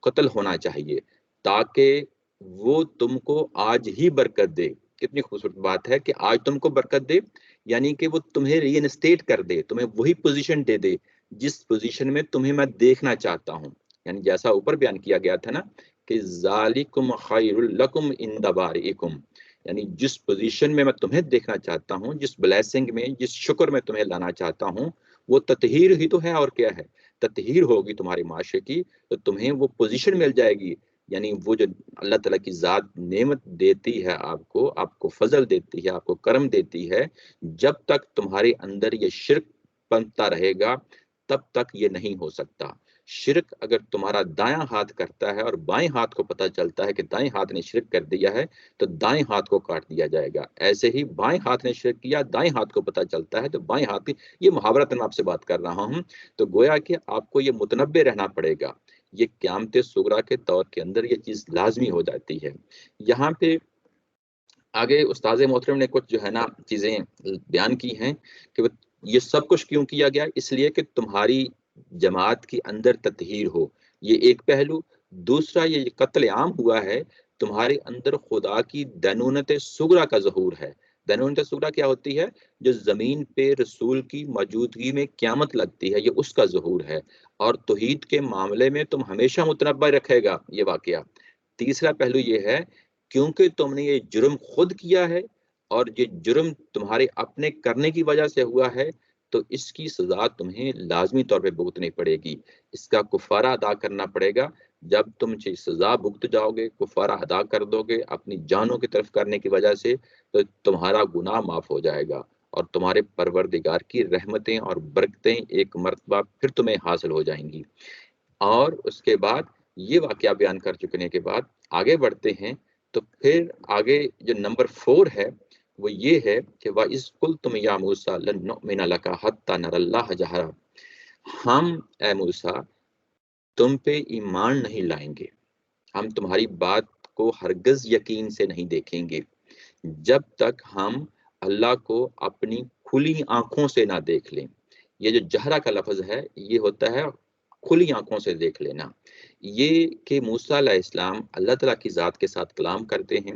قتل ہونا چاہیے، تاکہ وہ تم کو آج ہی برکت دے۔ کتنی خوبصورت بات ہے کہ آج تم کو برکت دے، یعنی کہ وہ تمہیں ری انسٹیٹ کر دے، تمہیں وہی پوزیشن دے دے جس پوزیشن میں تمہیں میں دیکھنا چاہتا ہوں۔ یعنی جیسا اوپر بیان کیا گیا تھا نا کہ ذالکم خیر لکم عند بارئکم، یعنی جس پوزیشن میں میں تمہیں دیکھنا چاہتا ہوں، جس بلیسنگ میں، جس شکر میں تمہیں لانا چاہتا ہوں، وہ تطہیر ہی تو ہے، اور کیا ہے؟ تطہیر ہوگی تمہارے معاشرے کی تو تمہیں وہ پوزیشن مل جائے گی، یعنی وہ جو اللہ تعالیٰ کی ذات نعمت دیتی ہے آپ کو فضل دیتی ہے، آپ کو کرم دیتی ہے، جب تک تمہارے اندر یہ شرک بنتا رہے گا تب تک یہ نہیں ہو سکتا۔ شرک اگر تمہارا دایاں ہاتھ کرتا ہے اور بائیں ہاتھ کو پتہ چلتا ہے کہ دائیں ہاتھ نے شرک کر دیا ہے تو دائیں ہاتھ کو کاٹ دیا جائے گا، ایسے ہی بائیں ہاتھ نے شرک کیا، دائیں ہاتھ کو پتہ چلتا ہے تو بائیں ہاتھ یہ محاورتاً میں آپ سے بات کر رہا ہوں، تو گویا کہ آپ کو یہ متنبع رہنا پڑے گا۔ یہ قیامت صغریٰ کے دور کے اندر یہ چیز لازمی ہو جاتی ہے۔ یہاں پہ آگے استاذ محترم نے کچھ جو ہے نا چیزیں بیان کی ہیں کہ یہ سب کچھ کیوں کیا گیا، اس لیے کہ تمہاری جماعت کے اندر تطہیر ہو، یہ ایک پہلو۔ دوسرا یہ قتل عام ہوا ہے، تمہارے اندر خدا کی دینونت صغریٰ کا ظہور ہے۔ دینونت صغریٰ کیا ہوتی ہے؟ جو زمین پہ رسول کی موجودگی میں قیامت لگتی ہے، یہ اس کا ظہور ہے، اور توحید کے معاملے میں تم ہمیشہ متنبع رکھے گا یہ واقعہ۔ تیسرا پہلو یہ ہے کیونکہ تم نے یہ جرم خود کیا ہے اور یہ جرم تمہارے اپنے کرنے کی وجہ سے ہوا ہے، تو اس کی سزا تمہیں لازمی طور پہ بھگتنی پڑے گی، اس کا کفارہ ادا کرنا پڑے گا۔ جب تم سزا بھگت جاؤ گے، کفارہ ادا کر دو گے اپنی جانوں کی طرف کرنے کی وجہ سے، تو تمہارا گناہ معاف ہو جائے گا اور تمہارے پروردگار کی رحمتیں اور برکتیں ایک مرتبہ پھر تمہیں حاصل ہو جائیں گی۔ اور اس کے بعد یہ واقعہ بیان کر چکنے کے بعد آگے بڑھتے ہیں، تو پھر آگے جو نمبر 4 ہے وہ یہ ہے کہ وَإِذْ قُلْتُمْ يَا مُوسَىٰ لَن نُؤْمِنَ لَكَ حَتَّىٰ نَرَى اللَّهَ جَهْرًا، ہم اے موسیٰ تم پہ ایمان نہیں لائیں گے، ہم تمہاری بات کو ہرگز یقین سے نہیں دیکھیں گے جب تک ہم اللہ کو اپنی کھلی آنکھوں سے نہ دیکھ لیں۔ یہ جو جہرہ کا لفظ ہے یہ ہوتا ہے کھلی آنکھوں سے دیکھ لینا، یہ کہ موسیٰ علیہ السلام اللہ تعالیٰ کی ذات کے ساتھ کلام کرتے ہیں،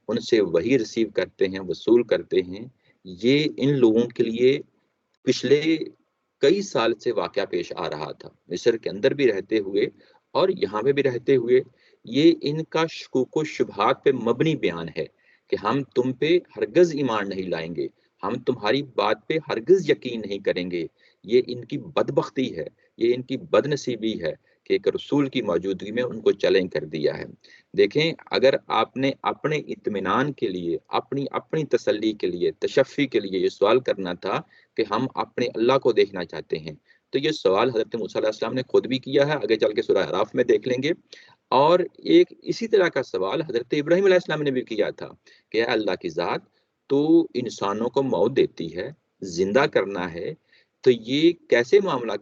ان سے وحی ریسیو کرتے ہیں، وصول کرتے ہیں، یہ ان لوگوں کے لیے پچھلے کئی سال سے واقعہ پیش آ رہا تھا، مصر کے اندر بھی رہتے ہوئے اور یہاں پہ بھی رہتے ہوئے۔ یہ ان کا شکوک و شبہات پہ مبنی بیان ہے کہ ہم تم پہ ہرگز ایمان نہیں لائیں گے، ہم تمہاری بات پہ ہرگز یقین نہیں کریں گے۔ یہ ان کی بدبختی ہے، یہ ان کی بد نصیبی ہے کہ ایک رسول کی موجودگی میں ان کو چیلنج کر دیا ہے۔ دیکھیں، اگر آپ نے اپنے اطمینان کے لیے، اپنی تسلی کے لیے، تشفی کے لیے یہ سوال کرنا تھا کہ ہم اپنے اللہ کو دیکھنا چاہتے ہیں، تو یہ سوال حضرت موسیٰ علیہ السلام نے خود بھی کیا ہے، آگے چل کے سورہ اعراف میں دیکھ لیں گے۔ اور ایک اسی طرح کا سوال حضرت ابراہیم علیہ السلام نے بھی کیا تھا کہ اے اللہ کی ذات، تو انسانوں کو موت دیتی ہے، زندہ کرنا ہے، تو یہ کیسے معاملہ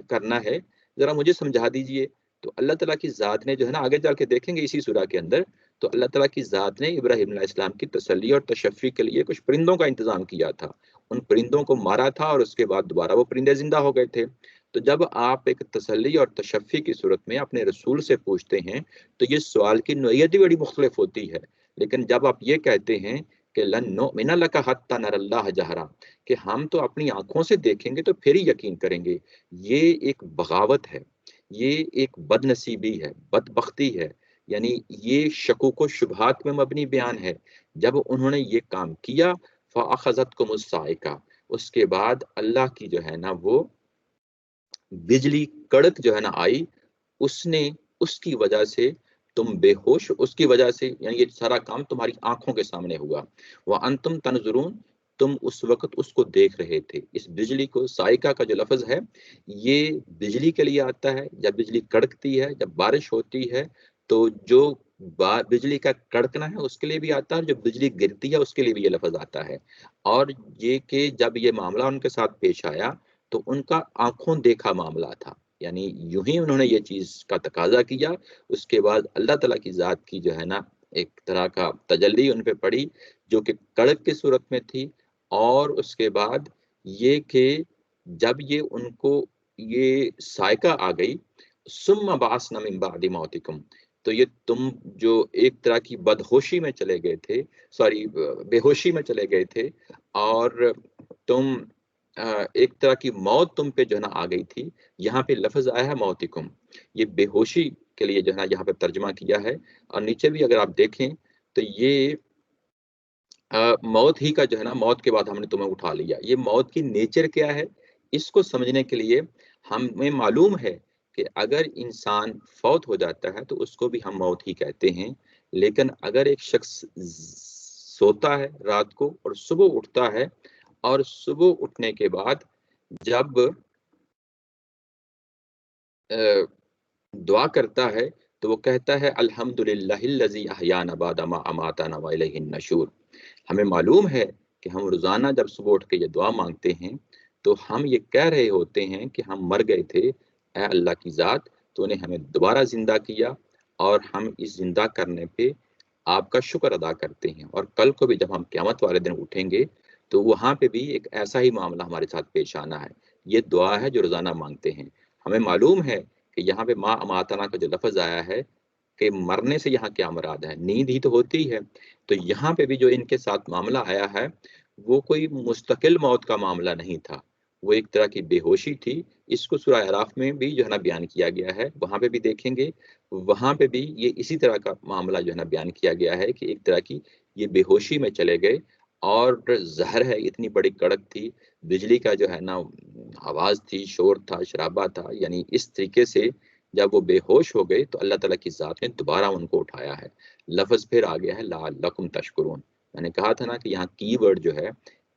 کرنا ہے، ذرا مجھے سمجھا دیجئے۔ تو اللہ تعالیٰ کی ذات نے جو ہے نا، آگے چل کے دیکھیں گے اسی سورہ کے اندر، تو اللہ تعالیٰ کی ذات نے ابراہیم علیہ السلام کی تسلی اور تشفی کے لیے کچھ پرندوں کا انتظام کیا تھا، ان پرندوں کو مارا تھا اور اس کے بعد دوبارہ وہ پرندے زندہ ہو گئے تھے۔ تو جب آپ ایک تسلی اور تشفی کی صورت میں اپنے رسول سے پوچھتے ہیں تو یہ سوال کی نوعیت بھی بڑی مختلف ہوتی ہے، لیکن جب آپ یہ کہتے ہیں کہ لن نؤمن لک حتی نری اللہ جہرا، کہ ہم تو اپنی آنکھوں سے دیکھیں گے تو پھر ہی یقین کریں گے، یہ ایک بغاوت ہے، یہ ایک بد نصیبی ہے، بدبختی ہے، یعنی یہ شکوک و شبہات میں مبنی بیان ہے۔ جب انہوں نے یہ کام کیا فَأَخَذَتْكُمُ الصَّاعِقَةُ، اس کے بعد اللہ کی جو ہے نا وہ بجلی کڑک جو ہے نا آئی، اس کی وجہ سے تم بے ہوش، اس کی وجہ سے، یعنی یہ سارا کام تمہاری آنکھوں کے سامنے ہوا۔ وَأَنْتُمْ تَنْظُرُونَ، تم اس وقت اس کو دیکھ رہے تھے۔ اس بجلی کو، سائقہ کا جو لفظ ہے یہ بجلی کے لیے آتا ہے، جب بجلی کڑکتی ہے، جب بارش ہوتی ہے تو جو بجلی کا کڑکنا ہے اس کے لیے بھی آتا ہے، جو بجلی گرتی ہے اس کے لیے بھی یہ لفظ آتا ہے۔ اور یہ کہ جب یہ معاملہ ان کے ساتھ پیش آیا تو ان کا آنکھوں دیکھا معاملہ تھا، یعنی یوں ہی انہوں نے یہ چیز کا تقاضا کیا، اس کے بعد اللہ تعالیٰ کی ذات کی جو ہے نا ایک طرح کا تجلی ان پہ پڑی جو کہ کڑک کی صورت میں تھی۔ اور اس کے بعد یہ کہ جب یہ ان کو یہ سائقہ آ گئی، ثم بعثنا من بعد موتکم، تو یہ تم جو ایک طرح کی بدہوشی میں چلے گئے تھے، بے ہوشی میں چلے گئے تھے، اور تم ایک طرح کی موت تم پہ جو ہے نا آ گئی تھی، یہاں پہ لفظ آیا ہے موتکم، یہ بے ہوشی کے لیے جو ہے نا یہاں پہ ترجمہ کیا ہے۔ اور نیچے بھی اگر آپ دیکھیں تو یہ موت ہی کا جو ہے نا، موت کے بعد ہم نے تمہیں اٹھا لیا، یہ موت کی نیچر کیا ہے اس کو سمجھنے کے لیے ہمیں معلوم ہے کہ اگر انسان فوت ہو جاتا ہے تو اس کو بھی ہم موت ہی کہتے ہیں، لیکن اگر ایک شخص سوتا ہے رات کو اور صبح اٹھتا ہے، اور صبح اٹھنے کے بعد جب دعا کرتا ہے تو وہ کہتا ہے الحمدللہ الذی احیانا بعد ما اماتنا والیہ النشور۔ ہمیں معلوم ہے کہ ہم روزانہ جب صبح اٹھ کے یہ دعا مانگتے ہیں تو ہم یہ کہہ رہے ہوتے ہیں کہ ہم مر گئے تھے، اے اللہ کی ذات تو نے ہمیں دوبارہ زندہ کیا، اور ہم اس زندہ کرنے پہ آپ کا شکر ادا کرتے ہیں، اور کل کو بھی جب ہم قیامت والے دن اٹھیں گے تو وہاں پہ بھی ایک ایسا ہی معاملہ ہمارے ساتھ پیش آنا ہے۔ یہ دعا ہے جو روزانہ مانگتے ہیں۔ ہمیں معلوم ہے کہ یہاں پہ ما اماتنا کا جو لفظ آیا ہے کہ مرنے سے یہاں کیا مراد ہے، نیند ہی تو ہوتی ہے، تو یہاں پہ بھی جو ان کے ساتھ معاملہ آیا ہے وہ کوئی مستقل موت کا معاملہ نہیں تھا، وہ ایک طرح کی بے ہوشی تھی۔ اس کو سورہ اعراف میں بھی جو ہے نا بیان کیا گیا ہے، وہاں پہ بھی دیکھیں گے، وہاں پہ بھی یہ اسی طرح کا معاملہ جو ہے نا بیان کیا گیا ہے کہ ایک طرح کی یہ بے ہوشی میں چلے گئے، اور زہر ہے، اتنی بڑی کڑک تھی، بجلی کا جو ہے نا آواز تھی، شور تھا، شرابہ تھا، یعنی اس طریقے سے جب وہ بے ہوش ہو گئے تو اللہ تعالیٰ کی ذات نے دوبارہ ان کو اٹھایا ہے. لفظ پھر آ گیا ہے لعلکم تشکرون. میں نے کہا تھا نا کہ یہاں کی ورڈ جو ہے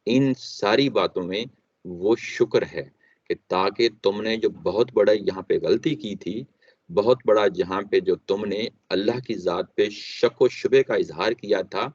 ان ساری باتوں میں وہ شکر ہے کہ تاکہ تم نے جو بہت بڑا یہاں پہ غلطی کی تھی، بہت بڑا جہاں پہ جو تم نے اللہ کی ذات پہ شک و شبے کا اظہار کیا تھا،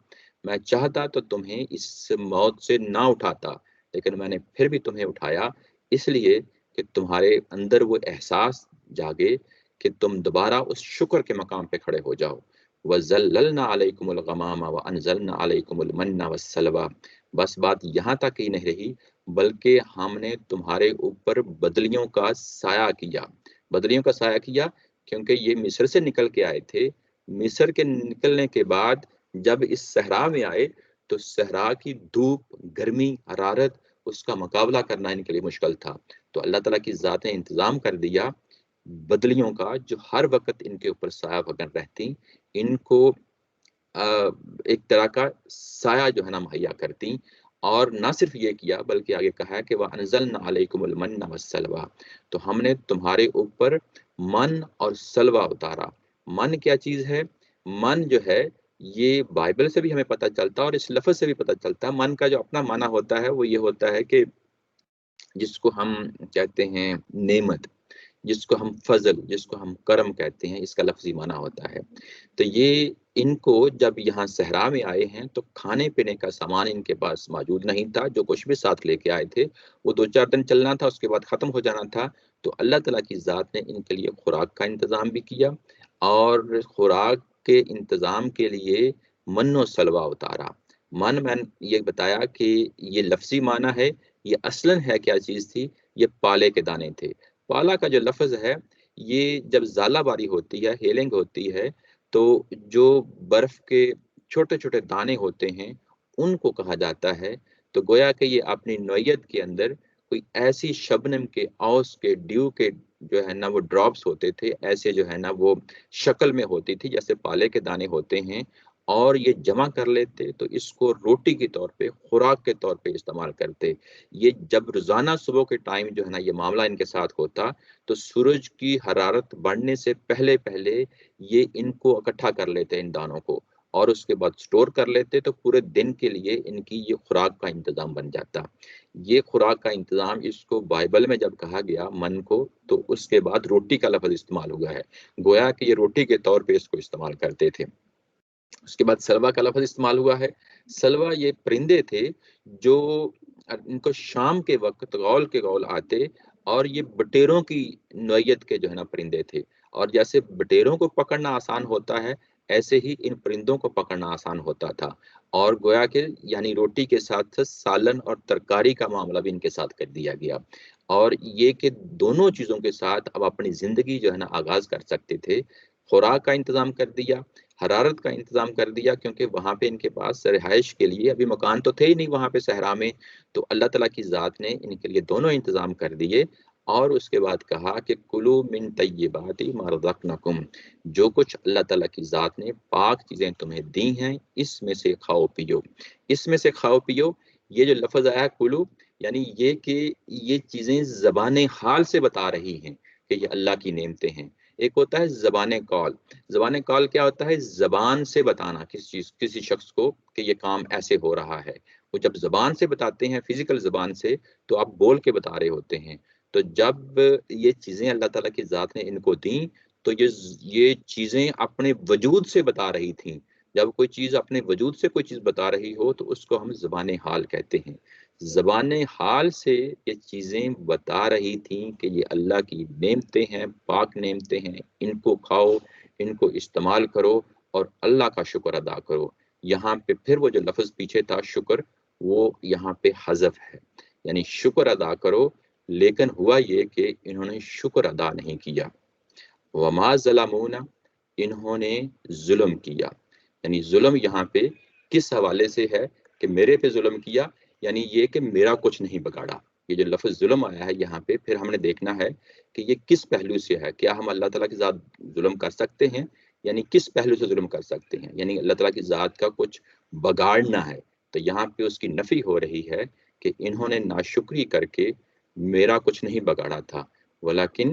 میں چاہتا تو تمہیں اس موت سے نہ اٹھاتا، لیکن میں نے پھر بھی تمہیں اٹھایا اس لیے کہ تمہارے اندر وہ احساس جاگے کہ تم دوبارہ اس شکر کے مقام پہ کھڑے ہو جاؤ. وَذَلَّلْنَا عَلَيْكُمُ الْغَمَامَ وَأَنزَلْنَا عَلَيْكُمُ الْمَنَّ وَالسَّلْوَىٰ. بس بات یہاں تک ہی نہیں رہی، بلکہ ہم نے تمہارے اوپر بدلیوں کا سایہ کیا. بدلیوں کا سایہ کیا کیونکہ یہ مصر سے نکل کے آئے تھے. مصر کے نکلنے کے بعد جب اس صحرا میں آئے تو صحرا کی دھوپ، گرمی، حرارت، اس کا مقابلہ کرنا ان کے لیے مشکل تھا. تو اللہ تعالیٰ کی ذات نے انتظام کر دیا بدلیوں کا جو ہر وقت ان کے اوپر سایہ وغیرہ رہتی، ان کو ایک طرح کا سایہ جو ہے نا مہیا کرتی. اور نہ صرف یہ کیا بلکہ آگے کہا ہے کہ وَأَنزَلْنَا عَلَيْكُمُ الْمَنَّ وَالسَّلْوَىٰ. تو ہم نے تمہارے اوپر من اور سلوہ اتارا. من کیا چیز ہے؟ من جو ہے یہ بائبل سے بھی ہمیں پتہ چلتا ہے اور اس لفظ سے بھی پتہ چلتا ہے. من کا جو اپنا معنی ہوتا ہے وہ یہ ہوتا ہے کہ جس کو ہم کہتے ہیں نعمت، جس کو ہم فضل، جس کو ہم کرم کہتے ہیں، اس کا لفظی معنی ہوتا ہے. تو یہ ان کو جب یہاں صحرا میں آئے ہیں تو کھانے پینے کا سامان ان کے پاس موجود نہیں تھا. جو کچھ بھی ساتھ لے کے آئے تھے وہ 2-4 دن چلنا تھا، اس کے بعد ختم ہو جانا تھا. تو اللہ تعالیٰ کی ذات نے ان کے لیے خوراک کا انتظام بھی کیا اور خوراک کے انتظام کے لیے من و سلوہ اتارا. من میں یہ بتایا کہ یہ لفظی معنی ہے، یہ اصلاً ہے کیا چیز تھی؟ یہ پالے کے دانے تھے. پالا کا جو لفظ ہے یہ جب زالہ باری ہوتی ہے، ہیلنگ ہوتی ہے، تو جو برف کے چھوٹے چھوٹے دانے ہوتے ہیں ان کو کہا جاتا ہے. تو گویا کہ یہ اپنی نوعیت کے اندر کوئی ایسی شبنم کے، اوس کے، ڈیو کے جو ہے نا وہ ڈراپس ہوتے تھے، ایسے جو ہے نا وہ شکل میں ہوتی تھی جیسے پالے کے دانے ہوتے ہیں. اور یہ جمع کر لیتے تو اس کو روٹی کے طور پہ، خوراک کے طور پہ استعمال کرتے. یہ جب روزانہ صبح کے ٹائم جو ہے نا یہ معاملہ ان کے ساتھ ہوتا تو سورج کی حرارت بڑھنے سے پہلے پہلے یہ ان کو اکٹھا کر لیتے ان دانوں کو اور اس کے بعد سٹور کر لیتے تو پورے دن کے لیے ان کی یہ خوراک کا انتظام بن جاتا. یہ خوراک کا انتظام اس کو بائبل میں جب کہا گیا من کو تو اس کے بعد روٹی کا لفظ استعمال ہوا ہے، گویا کہ یہ روٹی کے طور پہ اس کو استعمال کرتے تھے. اس کے بعد سلوا کا لفظ استعمال ہوا ہے. سلوا یہ پرندے تھے جو ان کو شام کے وقت غول کے غول آتے اور یہ بٹیروں کی نوعیت کے جو ہے نا پرندے تھے. اور جیسے بٹیروں کو پکڑنا آسان ہوتا ہے ایسے ہی ان پرندوں کو پکڑنا آسان ہوتا تھا. اور گویا کہ یعنی روٹی کے ساتھ سالن اور ترکاری کا معاملہ بھی ان کے ساتھ کر دیا گیا. اور یہ کہ دونوں چیزوں کے ساتھ اب اپنی زندگی جو ہے نا آغاز کر سکتے تھے. خوراک کا انتظام کر دیا، حرارت کا انتظام کر دیا کیونکہ وہاں پہ ان کے پاس رہائش کے لیے ابھی مکان تو تھے ہی نہیں وہاں پہ صحرا میں. تو اللہ تعالیٰ کی ذات نے ان کے لیے دونوں انتظام کر دیے. اور اس کے بعد کہا کہ کلو من طیبات ما رزقناکم، جو کچھ اللہ تعالیٰ کی ذات نے پاک چیزیں تمہیں دی ہیں اس میں سے کھاؤ پیو. اس میں سے کھاؤ پیو، یہ جو لفظ آیا کلو یعنی یہ کہ یہ چیزیں زبان حال سے بتا رہی ہیں کہ یہ اللہ کی نعمتیں ہیں. ایک ہوتا ہے زبان قول. زبان قول کیا ہوتا ہے؟ زبان سے بتانا کسی شخص کو کہ یہ کام ایسے ہو رہا ہے. وہ جب زبان سے بتاتے ہیں، فزیکل زبان سے، تو آپ بول کے بتا رہے ہوتے ہیں. تو جب یہ چیزیں اللہ تعالیٰ کی ذات نے ان کو دیں تو یہ چیزیں اپنے وجود سے بتا رہی تھیں. جب کوئی چیز اپنے وجود سے کوئی چیز بتا رہی ہو تو اس کو ہم زبان حال کہتے ہیں. زبان حال سے یہ چیزیں بتا رہی تھیں کہ یہ اللہ کی نعمتیں ہیں، پاک نعمتیں ہیں، ان کو کھاؤ، ان کو استعمال کرو اور اللہ کا شکر ادا کرو. یہاں پہ پھر وہ جو لفظ پیچھے تھا شکر، وہ یہاں پہ حذف ہے، یعنی شکر ادا کرو. لیکن ہوا یہ کہ انہوں نے شکر ادا نہیں کیا. وما ظلمونا، انہوں نے ظلم کیا. یعنی ظلم یہاں پہ کس حوالے سے ہے کہ میرے پہ ظلم کیا، یعنی یہ کہ میرا کچھ نہیں بگاڑا. یہ جو لفظ ظلم آیا ہے یہاں پہ پھر ہم نے دیکھنا ہے کہ یہ کس پہلو سے ہے. کیا ہم اللہ تعالیٰ کے ساتھ ظلم کر سکتے ہیں؟ یعنی کس پہلو سے ظلم کر سکتے ہیں؟ یعنی اللہ تعالیٰ کی ذات کا کچھ بگاڑنا ہے. تو یہاں پہ اس کی نفی ہو رہی ہے کہ انہوں نے ناشکری کر کے میرا کچھ نہیں بگاڑا تھا، ولیکن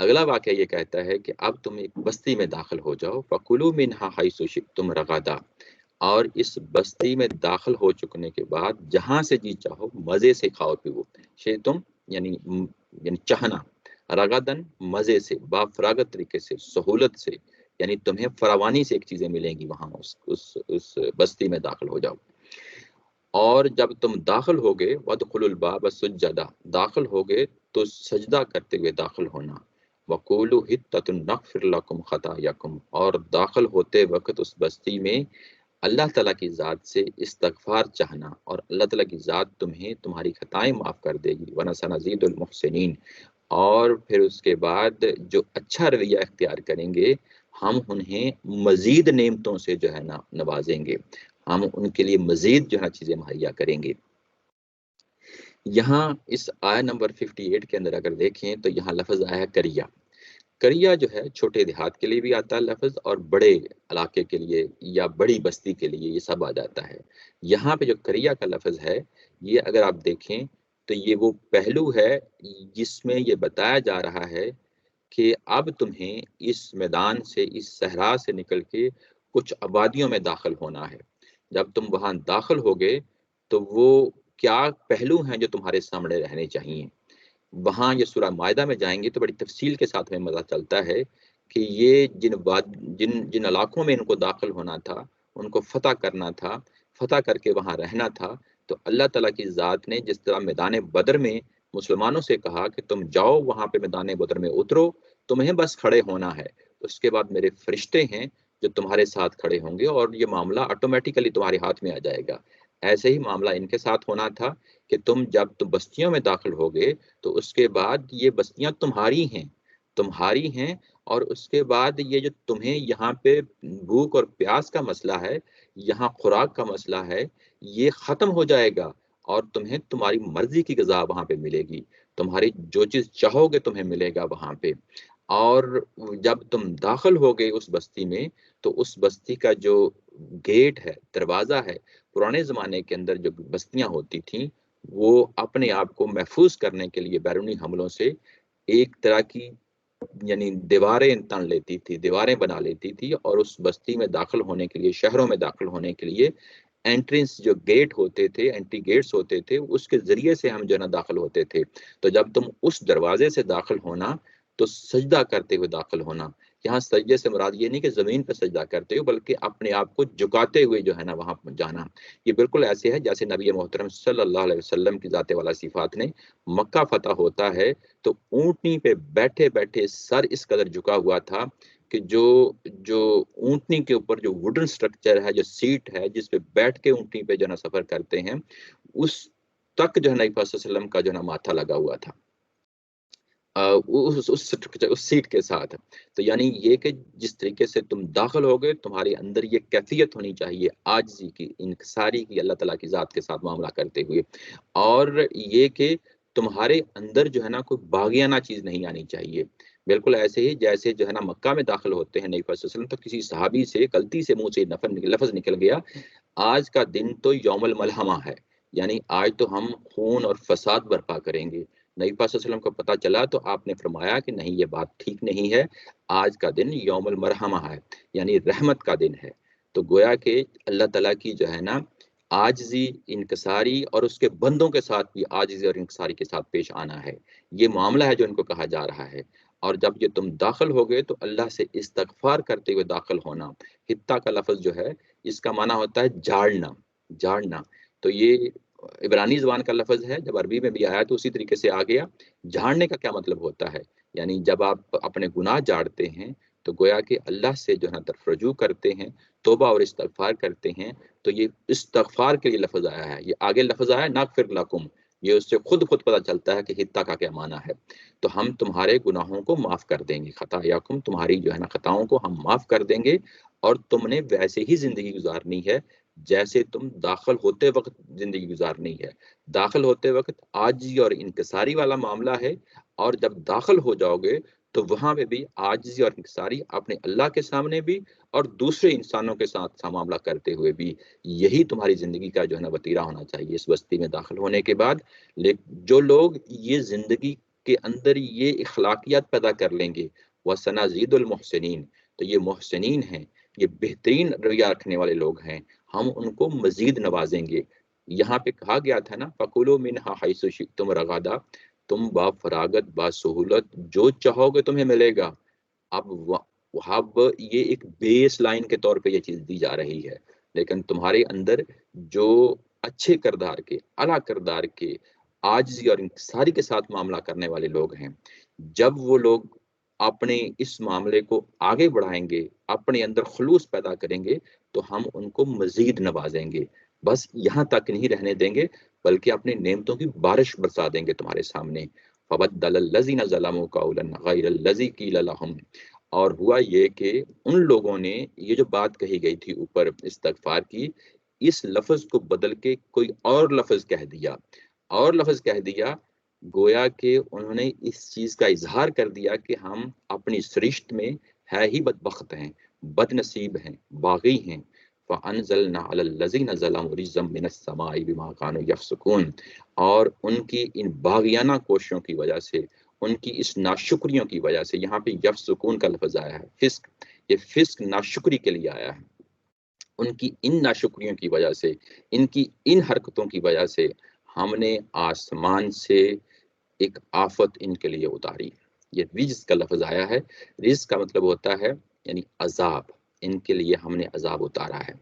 اگلا واقعہ یہ کہتا ہے کہ اب تم ایک بستی میں داخل ہو جاؤ، فَكُلُوا مِنْهَا حَيْثُ شِئْتُمْ رَغَدًا، اور اس بستی میں داخل ہو چکنے کے بعد جہاں سے جی چاہو مزے سے کھاؤ پیو، شئتم یعنی یعنی چاہنا، رغدن مزے سے، بافراغت طریقے سے، سہولت سے، یعنی تمہیں فراوانی سے ایک چیزیں ملیں گی وہاں اس بستی میں داخل ہو جاؤ۔ اور جب تم داخل ہوگے وَادْخُلُوا الْبَابَ سُجَّدًا، داخل ہوگے تو سجدہ کرتے ہوئے داخل ہونا، وَقُولُوا حِطَّةٌ نَغْفِرْ لَكُمْ خَطَايَاكُمْ، اور داخل ہوتے وقت اس بستی میں اللہ تعالیٰ کی ذات سے استغفار چاہنا، اور اللہ تعالیٰ کی ذات تمہیں تمہاری خطائیں معاف کر دے گی، وَنَسَنَزِيدُ الْمُحْسِنِينَ، اور پھر اس کے بعد جو اچھا رویہ اختیار کریں گے ہم انہیں مزید نعمتوں سے جو ہے نا نوازیں گے، ہم ان کے لیے مزید جو ہے چیزیں مہیا کریں گے۔ یہاں اس آیت نمبر 58 کے اندر اگر دیکھیں تو یہاں لفظ آیا ہے کریا۔ کریا جو ہے چھوٹے دیہات کے لیے بھی آتا ہے لفظ، اور بڑے علاقے کے لیے یا بڑی بستی کے لیے یہ سب آ جاتا ہے۔ یہاں پہ جو کریا کا لفظ ہے یہ اگر آپ دیکھیں تو یہ وہ پہلو ہے جس میں یہ بتایا جا رہا ہے کہ اب تمہیں اس میدان سے، اس صحرا سے نکل کے کچھ آبادیوں میں داخل ہونا ہے۔ جب تم وہاں داخل ہوگے تو وہ کیا پہلو ہیں جو تمہارے سامنے رہنے چاہیے۔ وہاں یہ سورہ مائدہ میں جائیں گے تو بڑی تفصیل کے ساتھ ہمیں پتہ چلتا ہے کہ یہ جن علاقوں میں ان کو داخل ہونا تھا ان کو فتح کرنا تھا، فتح کر کے وہاں رہنا تھا، تو اللہ تعالیٰ کی ذات نے جس طرح میدان بدر میں مسلمانوں سے کہا کہ تم جاؤ وہاں پہ میدان بدر میں اترو، تمہیں بس کھڑے ہونا ہے، اس کے بعد میرے فرشتے ہیں جو تمہارے ساتھ کھڑے ہوں گے اور یہ معاملہ آٹومیٹیکلی تمہارے ہاتھ میں آ جائے گا۔ ایسے ہی معاملہ ان کے ساتھ ہونا تھا کہ تم جب تم بستیوں میں داخل ہوگے تو اس کے بعد یہ بستیاں تمہاری ہیں، اور اس کے بعد یہ جو تمہیں یہاں پہ بھوک اور پیاس کا مسئلہ ہے، یہاں خوراک کا مسئلہ ہے، یہ ختم ہو جائے گا، اور تمہیں تمہاری مرضی کی غذا وہاں پہ ملے گی، تمہاری جو چیز چاہو گے تمہیں ملے گا وہاں پہ۔ اور جب تم داخل ہوگے اس بستی میں تو اس بستی کا جو گیٹ ہے، دروازہ ہے، پرانے زمانے کے اندر جو بستیاں ہوتی تھیں وہ اپنے آپ کو محفوظ کرنے کے لیے بیرونی حملوں سے ایک طرح کی یعنی دیواریں تن لیتی تھی، دیواریں بنا لیتی تھی، اور اس بستی میں داخل ہونے کے لیے، شہروں میں داخل ہونے کے لیے انٹرنس جو گیٹ ہوتے تھے، اینٹی گیٹس ہوتے تھے، اس کے ذریعے سے ہم جو ہے نا داخل ہوتے تھے۔ تو جب تم اس دروازے سے داخل ہونا تو سجدہ کرتے ہوئے داخل ہونا، یہاں سجدے سے مراد یہ نہیں کہ زمین پہ سجدہ کرتے ہو بلکہ اپنے آپ کو جھکاتے ہوئے جو ہے نا وہاں جانا۔ یہ بالکل ایسے ہے جیسے نبی محترم صلی اللہ علیہ وسلم کی ذات والا صفات نے مکہ فتح ہوتا ہے تو اونٹنی پہ بیٹھے بیٹھے سر اس قدر جھکا ہوا تھا کہ جو اونٹنی کے اوپر جو ووڈن سٹرکچر ہے، جو سیٹ ہے جس پہ بیٹھ کے اونٹنی پہ جو ہے نا سفر کرتے ہیں، اس تک جو ہے نبی صلی اللہ علیہ وسلم کا جو ہے نا ماتھا لگا ہوا تھا اس سیٹ کے ساتھ۔ تو یعنی یہ کہ جس طریقے سے تم داخل ہوگے تمہارے اندر یہ کیفیت ہونی چاہیے عاجزی کی، انکساری کی اللہ تعالیٰ کی ذات کے ساتھ معاملہ کرتے ہوئے، اور یہ کہ تمہارے اندر جو ہے نا کوئی باغیانہ چیز نہیں آنی چاہیے۔ بالکل ایسے ہی جیسے جو ہے نا مکہ میں داخل ہوتے ہیں نبی صلی اللہ علیہ وسلم تو کسی صحابی سے غلطی سے منہ سے لفظ نکل گیا، آج کا دن تو یوم الملحمہ ہے، یعنی آج تو ہم خون اور فساد برپا کریں گے۔ نبی پاک صلی اللہ علیہ وسلم کو پتہ چلا تو آپ نے فرمایا کہ نہیں، یہ بات ٹھیک نہیں ہے، آج کا دن یوم المرحمہ ہے، یعنی رحمت کا دن ہے۔ تو گویا کہ اللہ تعالیٰ کی جو ہے نا عاجزی، انکساری، اور اس کے بندوں کے ساتھ بھی عاجزی اور انکساری کے ساتھ پیش آنا ہے، یہ معاملہ ہے جو ان کو کہا جا رہا ہے۔ اور جب یہ تم داخل ہوگے تو اللہ سے استغفار کرتے ہوئے داخل ہونا۔ حتہ کا لفظ جو ہے اس کا معنی ہوتا ہے جھاڑنا۔ تو یہ عبرانی زبان کا لفظ ہے، جب عربی میں بھی آیا تو اسی طریقے سے آ گیا۔ جھاڑنے کا کیا مطلب ہوتا ہے؟ یعنی جب آپ اپنے گناہ جھاڑتے ہیں تو گویا کہ اللہ سے جو ہے طرف رجوع کرتے ہیں، توبہ اور استغفار کرتے ہیں، تو یہ استغفار کے لیے لفظ آیا ہے۔ یہ آگے لفظ آیا ہے نغفر لکم، یہ اس سے خود پتہ چلتا ہے کہ حتہ کا کیا معنی ہے۔ تو ہم تمہارے گناہوں کو معاف کر دیں گے، خطایاکم، تمہاری جو ہے نا خطاؤں کو ہم معاف کر دیں گے، اور تم نے ویسے ہی زندگی گزارنی ہے جیسے تم داخل ہوتے وقت زندگی گزارنی ہے۔ داخل ہوتے وقت عاجزی اور انکساری والا معاملہ ہے، اور جب داخل ہو جاؤ گے تو وہاں پہ بھی عاجزی اور انکساری اپنے اللہ کے سامنے بھی اور دوسرے انسانوں کے ساتھ معاملہ کرتے ہوئے بھی، یہی تمہاری زندگی کا جو ہے نا وتیرہ ہونا چاہیے اس بستی میں داخل ہونے کے بعد۔ جو لوگ یہ زندگی کے اندر یہ اخلاقیات پیدا کر لیں گے، وَسَنَزِيدُ الْمُحْسِنِينَ، تو یہ محسنین ہیں، یہ بہترین رویہ رکھنے والے لوگ ہیں، ہم ان کو مزید نوازیں گے۔ یہاں پہ کہا گیا تھا نا فَكُلُوا مِنْهَا حَيْثُ شِئْتُمْ رَغَدًا، تم با فراغت با سہولت جو چاہو گے تمہیں ملے گا۔ اب یہ ایک بیس لائن کے طور پہ یہ چیز دی جا رہی ہے، لیکن تمہارے اندر جو اچھے کردار کے، اعلیٰ کردار کے، عاجزی اور انکساری کے ساتھ معاملہ کرنے والے لوگ ہیں، جب وہ لوگ اپنے اس معاملے کو آگے بڑھائیں گے، اپنے اندر خلوص پیدا کریں گے، تو ہم ان کو مزید نوازیں گے۔ بس یہاں تک نہیں رہنے دیں گے، بلکہ اپنی نعمتوں کی بارش برسا دیں گے تمہارے سامنے۔ فَبَدَّلَ الَّذِينَ ظَلَمُوا قَوْلًا غَيْرَ الَّذِي قِيلَ لَهُمْ، اور ہوا یہ کہ ان لوگوں نے یہ جو بات کہی گئی تھی اوپر استغفار کی، اس لفظ کو بدل کے کوئی اور لفظ کہہ دیا، اور لفظ کہہ دیا، گویا کہ انہوں نے اس چیز کا اظہار کر دیا کہ ہم اپنی سرشت میں ہے ہی بدبخت ہیں، بد نصیب ہیں، باغی ہیں۔ فَأَنزَلْنَا عَلَى الَّذِينَ ظَلَمُوا رِجْزًا مِّنَ السَّمَاءِ بِمَا كَانُوا يَفْسُقُونَ، اور ان کی ان باغیانہ کوششوں کی وجہ سے، ان کی اس ناشکریوں کی وجہ سے، یہاں پہ یفسقون کا لفظ آیا ہے، فسق، یہ فسق ناشکری کے لیے آیا ہے، ان کی ان ناشکریوں کی وجہ سے، ان کی ان حرکتوں کی وجہ سے ہم نے آسمان سے ایک آفت ان کے لیے اتاری۔ یہ رجز کا لفظ آیا ہے، رجز کا مطلب ہوتا ہے یعنی عذاب، ان کے لیے ہم نے عذاب اتارا ہے،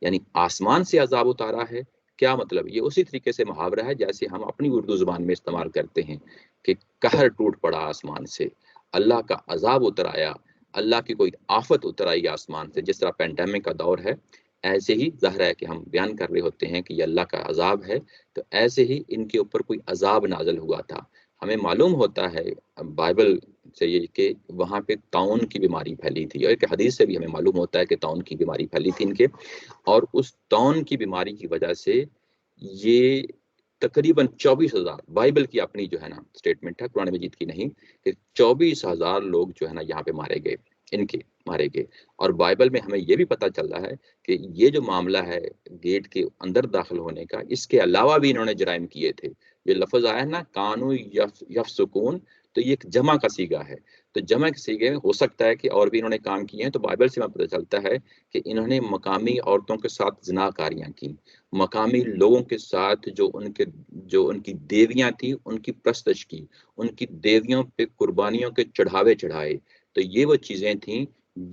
یعنی آسمان سے عذاب اتارا ہے۔ کیا مطلب؟ یہ اسی طریقے سے محاورہ ہے جیسے ہم اپنی اردو زبان میں استعمال کرتے ہیں کہ قہر ٹوٹ پڑا آسمان سے، اللہ کا عذاب اتر آیا، اللہ کی کوئی آفت اتر آئی آسمان سے۔ جس طرح پینڈیمک کا دور ہے، ایسے ہی ظاہر ہے کہ ہم بیان کر رہے ہوتے ہیں کہ یہ اللہ کا عذاب ہے، تو ایسے ہی ان کے اوپر کوئی عذاب نازل ہوا تھا۔ ہمیں معلوم ہوتا ہے بائبل سے یہ کہ وہاں پہ طاعون کی بیماری پھیلی تھی، اور ایک حدیث سے بھی ہمیں معلوم ہوتا ہے کہ طاعون کی بیماری پھیلی تھی ان کے، اور اس طاعون کی بیماری کی وجہ سے یہ تقریباً 24,000، بائبل کی اپنی جو ہے نا سٹیٹمنٹ ہے، قرآن مجید کی نہیں، کہ 24,000 لوگ جو ہے نا یہاں پہ مارے گئے، ان کے مارے گئے۔ اور بائبل میں ہمیں یہ بھی پتہ چل رہا ہے کہ یہ جو معاملہ ہے گیٹ کے اندر داخل ہونے کا، اس کے علاوہ بھی انہوں نے جرائم کیے تھے۔ یہ لفظ آیا ہے نا کانو یفسقون، تو یہ ایک جمع کا صیغہ ہے، تو جمع کے صیغے میں ہو سکتا ہے کہ اور بھی انہوں نے کام کیے ہیں۔ تو بائبل سے ہمیں پتہ چلتا ہے کہ انہوں نے مقامی عورتوں کے ساتھ زنا کاریاں کی، مقامی لوگوں کے ساتھ جو ان کی دیویاں تھیں ان کی پرستش کی، ان کی دیویوں پہ قربانیوں کے چڑھاوے چڑھائے۔ تو یہ وہ چیزیں تھیں،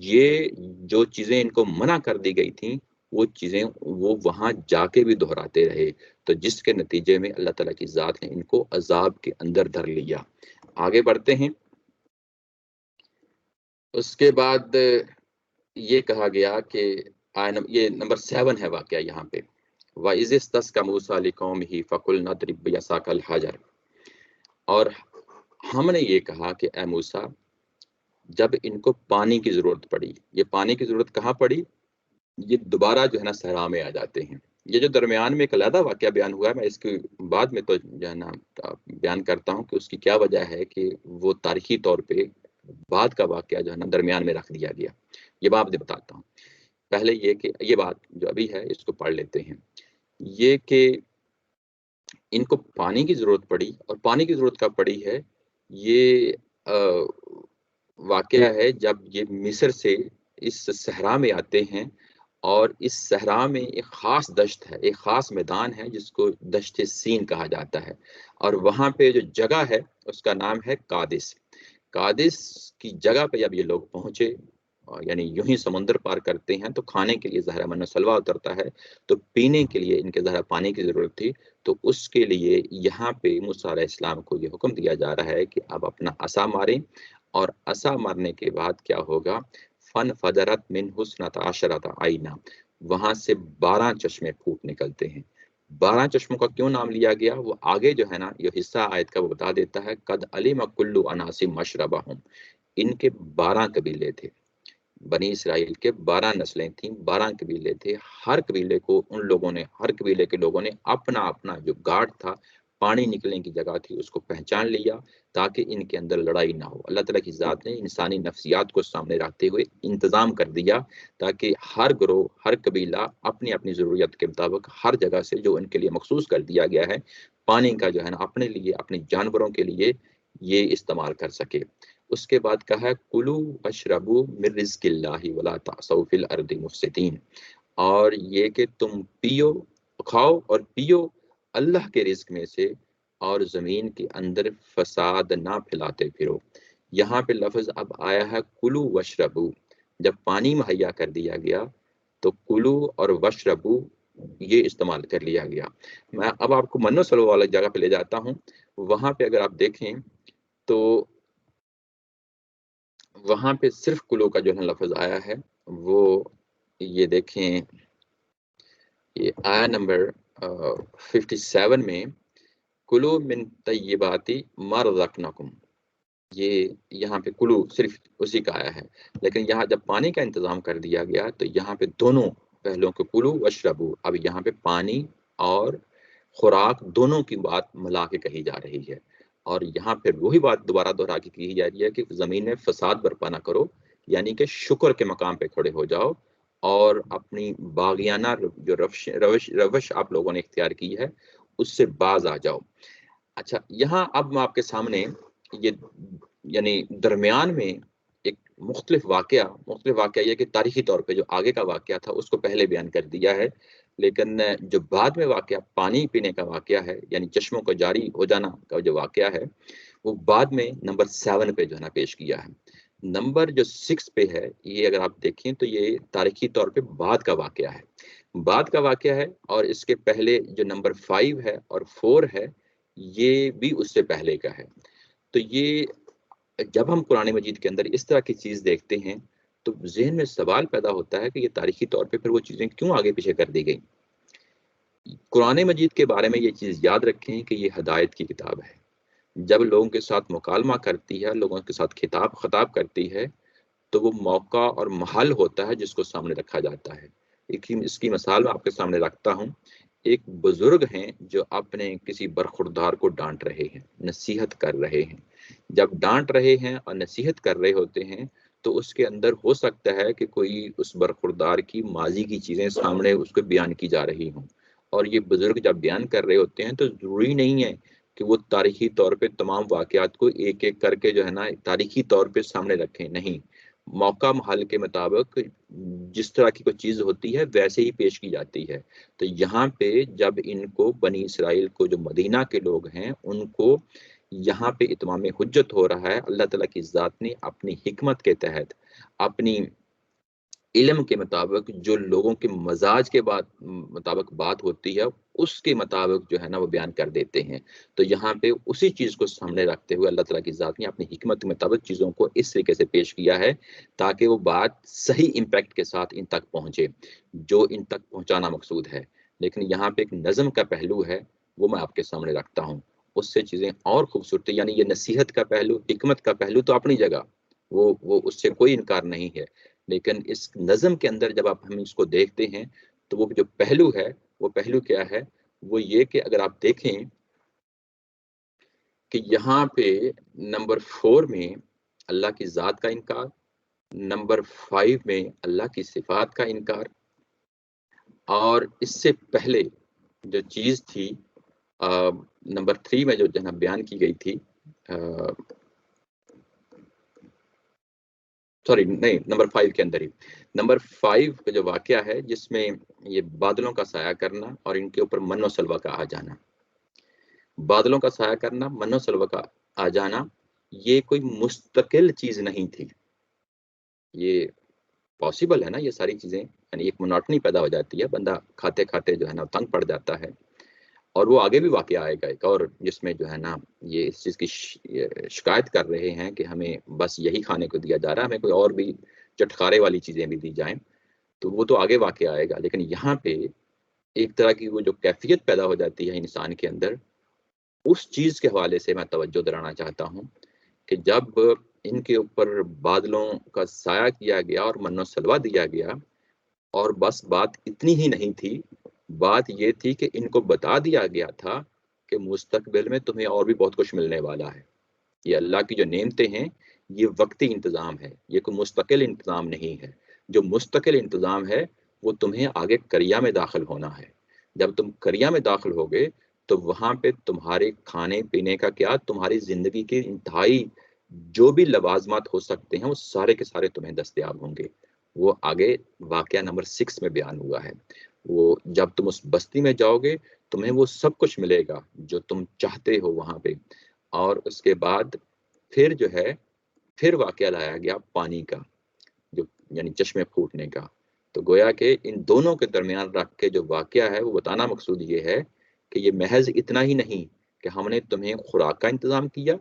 یہ جو چیزیں ان کو منع کر دی گئی تھیں، وہ چیزیں وہ وہاں جا کے بھی دہراتے رہے، تو جس کے نتیجے میں اللہ تعالیٰ کی ذات نے ان کو عذاب کے اندر دھر لیا۔ آگے بڑھتے ہیں۔ اس کے بعد یہ کہا گیا کہ یہ نمبر 7 ہے واقعہ یہاں پہ، وَإِذِ اسْتَسْقَىٰ مُوسَىٰ لِقَوْمِهِ فَقُلْنَا اضْرِب بِّعَصَاكَ الْحَجَرَ، اور ہم نے یہ کہا کہ اے موسیٰ، جب ان کو پانی کی ضرورت پڑی، یہ پانی کی ضرورت کہاں پڑی؟ یہ دوبارہ جو ہے نا صحرا میں آ جاتے ہیں۔ یہ جو درمیان میں ایک علیحدہ واقعہ بیان ہوا ہے، میں اس کے بعد میں تو جو ہے نا بیان کرتا ہوں کہ اس کی کیا وجہ ہے کہ وہ تاریخی طور پہ بعد کا واقعہ جو ہے نا درمیان میں رکھ دیا گیا، یہ بات میں بتاتا ہوں۔ پہلے یہ کہ یہ بات جو ابھی ہے اس کو پڑھ لیتے ہیں، یہ کہ ان کو پانی کی ضرورت پڑی، اور پانی کی ضرورت کب پڑی ہے؟ یہ واقعہ ہے جب یہ مصر سے اس صحرا میں آتے ہیں، اور اس صحرا میں ایک خاص دشت ہے، ایک خاص میدان ہے جس کو دشت سین کہا جاتا ہے، اور وہاں پہ جو جگہ ہے اس کا نام ہے قادس۔ قادس کی جگہ پہ جب یہ لوگ پہنچے، یعنی یوں ہی سمندر پار کرتے ہیں، تو کھانے کے لیے ظاہر من و سلوہ اترتا ہے، تو پینے کے لیے ان کے ظاہر پانی کی ضرورت تھی، تو اس کے لیے یہاں پہ موسیٰ علیہ السلام کو یہ حکم دیا جا رہا ہے کہ اب اپنا عصا ماریں، اور عصا مارنے کے بعد کیا ہوگا؟ فن فجرت من حسنۃ عشرۃ عینا، وہاں سے 12 چشمے پھوٹ نکلتے ہیں۔ 12 چشموں کا کیوں نام لیا گیا؟ وہ آگے جو ہے نا یہ حصہ آیت کا وہ بتا دیتا ہے، قد علم کل اناس مشربہم، ان کے 12 قبیلے تھے، بنی اسرائیل کے 12 نسلیں تھیں، 12 قبیلے تھے، ہر قبیلے کو ان لوگوں نے، ہر قبیلے کے لوگوں نے اپنا اپنا جو گاٹ تھا، پانی نکلنے کی جگہ تھی، اس کو پہچان لیا تاکہ ان کے اندر لڑائی نہ ہو۔ اللہ تعالیٰ کی ذات نے انسانی نفسیات کو سامنے رکھتے ہوئے انتظام کر دیا تاکہ ہر گروہ، ہر قبیلہ اپنی اپنی ضرورت کے مطابق ہر جگہ سے جو ان کے لیے مخصوص کر دیا گیا ہے، پانی کا جو ہے نا اپنے لیے، اپنے جانوروں کے لیے یہ استعمال کر سکے۔ اس کے بعد کہا ہے کلو اشربو من رزق اللہ ولا تعصوا فی الارض مفسدین، اور یہ کہ تم پیو، کھاؤ اور پیو اللہ کے رزق میں سے اور زمین کے اندر فساد نہ پھیلاتے پھرو۔ یہاں پہ لفظ اب آیا ہے کلو وشربو، جب پانی مہیا کر دیا گیا تو کلو اور وشربو یہ استعمال کر لیا گیا۔ میں اب آپ کو منو سلو والا جگہ پہ لے جاتا ہوں، وہاں پہ اگر آپ دیکھیں تو وہاں پہ صرف کلو کا جو ہے لفظ آیا ہے، وہ یہ دیکھیں، یہ آیا نمبر 57 میں کلو من طیباتی ما رزقناکم، یہ یہاں پہ کلو صرف اسی کا آیا ہے، لیکن یہاں جب پانی کا انتظام کر دیا گیا تو یہاں پہ دونوں پہلوؤں کو کلو وشربو، اب یہاں پہ پانی اور خوراک دونوں کی بات ملا کے کہی جا رہی ہے، اور یہاں پھر وہی بات دوبارہ دہرا کے کہی جا رہی ہے کہ زمین میں فساد برپا نہ کرو، یعنی کہ شکر کے مقام پہ کھڑے ہو جاؤ اور اپنی باغیانہ جو روش آپ لوگوں نے اختیار کی ہے اس سے باز آ جاؤ۔ اچھا، یہاں اب میں آپ کے سامنے یہ یعنی درمیان میں ایک مختلف واقعہ یہ کہ تاریخی طور پہ جو آگے کا واقعہ تھا اس کو پہلے بیان کر دیا ہے، لیکن جو بعد میں واقعہ پانی پینے کا واقعہ ہے، یعنی چشموں کو جاری ہو جانا کا جو واقعہ ہے، وہ بعد میں نمبر 7 پہ جو ہے نا پیش کیا ہے۔ نمبر جو 6 پہ ہے، یہ اگر آپ دیکھیں تو یہ تاریخی طور پہ بعد کا واقعہ ہے، اور اس کے پہلے جو نمبر 5 ہے اور 4 ہے یہ بھی اس سے پہلے کا ہے۔ تو یہ جب ہم قرآن مجید کے اندر اس طرح کی چیز دیکھتے ہیں تو ذہن میں سوال پیدا ہوتا ہے کہ یہ تاریخی طور پہ پھر وہ چیزیں کیوں آگے پیچھے کر دی گئیں۔ قرآن مجید کے بارے میں یہ چیز یاد رکھیں کہ یہ ہدایت کی کتاب ہے، جب لوگوں کے ساتھ مکالمہ کرتی ہے، لوگوں کے ساتھ خطاب کرتی ہے، تو وہ موقع اور محل ہوتا ہے جس کو سامنے رکھا جاتا ہے۔ اس کی مثال میں آپ کے سامنے رکھتا ہوں، ایک بزرگ ہیں جو اپنے کسی برخوردار کو ڈانٹ رہے ہیں، نصیحت کر رہے ہیں۔ جب ڈانٹ رہے ہیں اور نصیحت کر رہے ہوتے ہیں تو اس کے اندر ہو سکتا ہے کہ کوئی اس برخوردار کی ماضی کی چیزیں سامنے اس کو بیان کی جا رہی ہوں، اور یہ بزرگ جب بیان کر رہے ہوتے ہیں تو ضروری نہیں ہے کہ وہ تاریخی طور پہ تمام واقعات کو ایک ایک کر کے جو ہے نا تاریخی طور پہ سامنے رکھیں، نہیں، موقع محل کے مطابق جس طرح کی کوئی چیز ہوتی ہے ویسے ہی پیش کی جاتی ہے۔ تو یہاں پہ جب ان کو بنی اسرائیل کو، جو مدینہ کے لوگ ہیں، ان کو یہاں پہ اتمام حجت ہو رہا ہے، اللہ تعالیٰ کی ذات نے اپنی حکمت کے تحت، اپنی علم کے مطابق، جو لوگوں کے مزاج کے مطابق بات ہوتی ہے اس کے مطابق جو ہے نا وہ بیان کر دیتے ہیں۔ تو یہاں پہ اسی چیز کو سامنے رکھتے ہوئے اللہ تعالیٰ کی ذات نے اپنی حکمت کے مطابق چیزوں کو اس طریقے سے پیش کیا ہے تاکہ وہ بات صحیح امپیکٹ کے ساتھ ان تک پہنچے جو ان تک پہنچانا مقصود ہے۔ لیکن یہاں پہ ایک نظم کا پہلو ہے، وہ میں آپ کے سامنے رکھتا ہوں، اس سے چیزیں اور خوبصورتی، یعنی یہ نصیحت کا پہلو، حکمت کا پہلو تو اپنی جگہ، وہ اس سے کوئی انکار نہیں ہے، لیکن اس نظم کے اندر جب ہم اس کو دیکھتے ہیں تو وہ جو پہلو ہے، وہ پہلو کیا ہے؟ وہ یہ کہ اگر آپ دیکھیں کہ یہاں پہ نمبر 4 میں اللہ کی ذات کا انکار، نمبر 5 میں اللہ کی صفات کا انکار، اور اس سے پہلے جو چیز تھی نمبر 3 میں جو جناب بیان کی گئی تھی، سوری نہیں، نمبر 5 کے اندر ہی، نمبر 5 کا جو واقعہ ہے جس میں یہ بادلوں کا سایہ کرنا اور ان کے اوپر من و سلوہ کا آ جانا، بادلوں کا سایہ کرنا، من و سلوہ کا آ جانا، یہ کوئی مستقل چیز نہیں تھی، یہ پاسبل ہے نا، یہ ساری چیزیں، یعنی ایک مناٹنی پیدا ہو جاتی ہے، بندہ کھاتے کھاتے جو ہے نا تنگ پڑ جاتا ہے، اور وہ آگے بھی واقعہ آئے گا ایک اور جس میں جو ہے نا یہ اس چیز کی شکایت کر رہے ہیں کہ ہمیں بس یہی کھانے کو دیا جا رہا ہے، ہمیں کوئی اور بھی چٹخارے والی چیزیں بھی دی جائیں، تو وہ تو آگے واقعہ آئے گا۔ لیکن یہاں پہ ایک طرح کی وہ جو کیفیت پیدا ہو جاتی ہے انسان کے اندر، اس چیز کے حوالے سے میں توجہ دلانا چاہتا ہوں کہ جب ان کے اوپر بادلوں کا سایہ کیا گیا اور من و سلوہ دیا گیا، اور بس بات اتنی ہی نہیں تھی، بات یہ تھی کہ ان کو بتا دیا گیا تھا کہ مستقبل میں تمہیں اور بھی بہت کچھ ملنے والا ہے، یہ اللہ کی جو نعمتیں ہیں یہ وقتی انتظام ہے، یہ کوئی مستقل انتظام نہیں ہے، جو مستقل انتظام ہے وہ تمہیں آگے کریا میں داخل ہونا ہے، جب تم کریا میں داخل ہوگے تو وہاں پہ تمہارے کھانے پینے کا کیا، تمہاری زندگی کے انتہائی جو بھی لوازمات ہو سکتے ہیں وہ سارے کے سارے تمہیں دستیاب ہوں گے۔ وہ آگے واقعہ نمبر 6 میں بیان ہوا ہے۔ وہ جب تم اس بستی میں جاؤ گے تمہیں وہ سب کچھ ملے گا جو تم چاہتے ہو وہاں پہ۔ اور اس کے بعد پھر جو ہے پھر واقعہ لایا گیا پانی کا، جو یعنی چشمے پھوٹنے کا۔ تو گویا کہ ان دونوں کے درمیان رکھ کے جو واقعہ ہے وہ بتانا مقصود یہ ہے کہ یہ محض اتنا ہی نہیں کہ ہم نے تمہیں خوراک کا انتظام کیا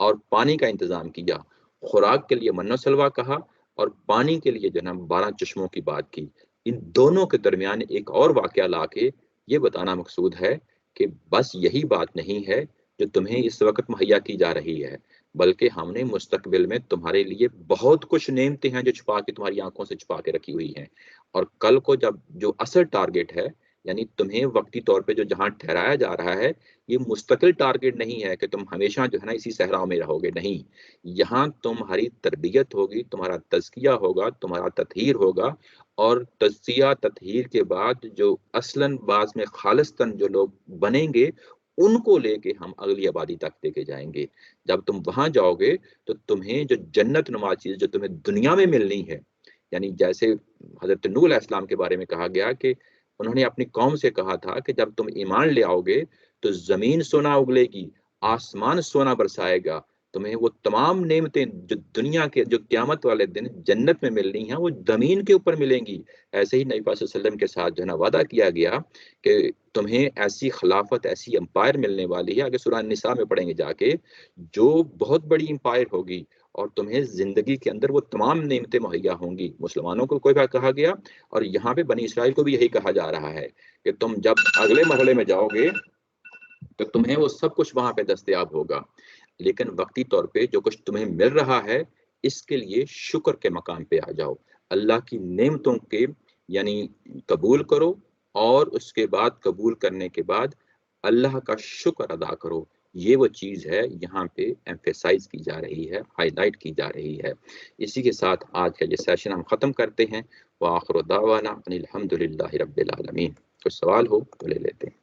اور پانی کا انتظام کیا۔ خوراک کے لیے من و سلوا کہا اور پانی کے لیے جو ہے 12 چشموں کی بات کی۔ ان دونوں کے درمیان ایک اور واقعہ لا کے یہ بتانا مقصود ہے کہ بس یہی بات نہیں ہے جو تمہیں اس وقت مہیا کی جا رہی ہے، بلکہ ہم نے مستقبل میں تمہارے لیے بہت کچھ نعمتیں ہیں جو چھپا کے تمہاری آنکھوں سے چھپا کے رکھی ہوئی ہیں۔ اور کل کو جب جو اصل ٹارگٹ ہے، یعنی تمہیں وقتی طور پہ جو جہاں ٹھہرایا جا رہا ہے، یہ مستقل ٹارگٹ نہیں ہے کہ تم ہمیشہ جو ہے نا اسی صحرا میں رہو گے، نہیں، یہاں تمہاری تربیت ہوگی، تمہارا تزکیہ ہوگا، تمہارا تطہیر ہوگا، اور تزکیہ تطہیر کے بعد جو اصلاً بعض میں خالصتاً جو لوگ بنیں گے ان کو لے کے ہم اگلی آبادی تک لے کے جائیں گے۔ جب تم وہاں جاؤ گے تو تمہیں جو جنت نما چیز جو تمہیں دنیا میں ملنی ہے، یعنی جیسے حضرت نوح علیہ السلام کے بارے میں کہا گیا کہ انہوں نے اپنی قوم سے کہا تھا کہ جب تم ایمان لے آؤ گے تو زمین سونا اگلے گی، آسمان سونا برسائے گا، تمہیں وہ تمام نعمتیں جو دنیا کے جو قیامت والے دن جنت میں ملنی ہیں وہ زمین کے اوپر ملیں گی۔ ایسے ہی نبی پاک صلی اللہ علیہ وسلم کے ساتھ جو ہے نا وعدہ کیا گیا کہ تمہیں ایسی خلافت، ایسی امپائر ملنے والی ہے، آگے سورہ النساء میں پڑھیں گے جا کے، جو بہت بڑی امپائر ہوگی اور تمہیں زندگی کے اندر وہ تمام نعمتیں مہیا ہوں گی۔ مسلمانوں کو کوئی بات کہا گیا اور یہاں پہ بنی اسرائیل کو بھی یہی کہا جا رہا ہے کہ تم جب اگلے مرحلے میں جاؤ گے تو تمہیں وہ سب کچھ وہاں پہ دستیاب ہوگا، لیکن وقتی طور پہ جو کچھ تمہیں مل رہا ہے اس کے لیے شکر کے مقام پہ آ جاؤ، اللہ کی نعمتوں کے یعنی قبول کرو، اور اس کے بعد قبول کرنے کے بعد اللہ کا شکر ادا کرو۔ یہ وہ چیز ہے یہاں پہ ایمفیسائز کی جا رہی ہے، ہائی لائٹ کی جا رہی ہے۔ اسی کے ساتھ آج کا یہ سیشن ہم ختم کرتے ہیں۔ وآخر دعوانا ان الحمد للہ رب العالمین۔ کوئی سوال ہو تو لے لیتے ہیں۔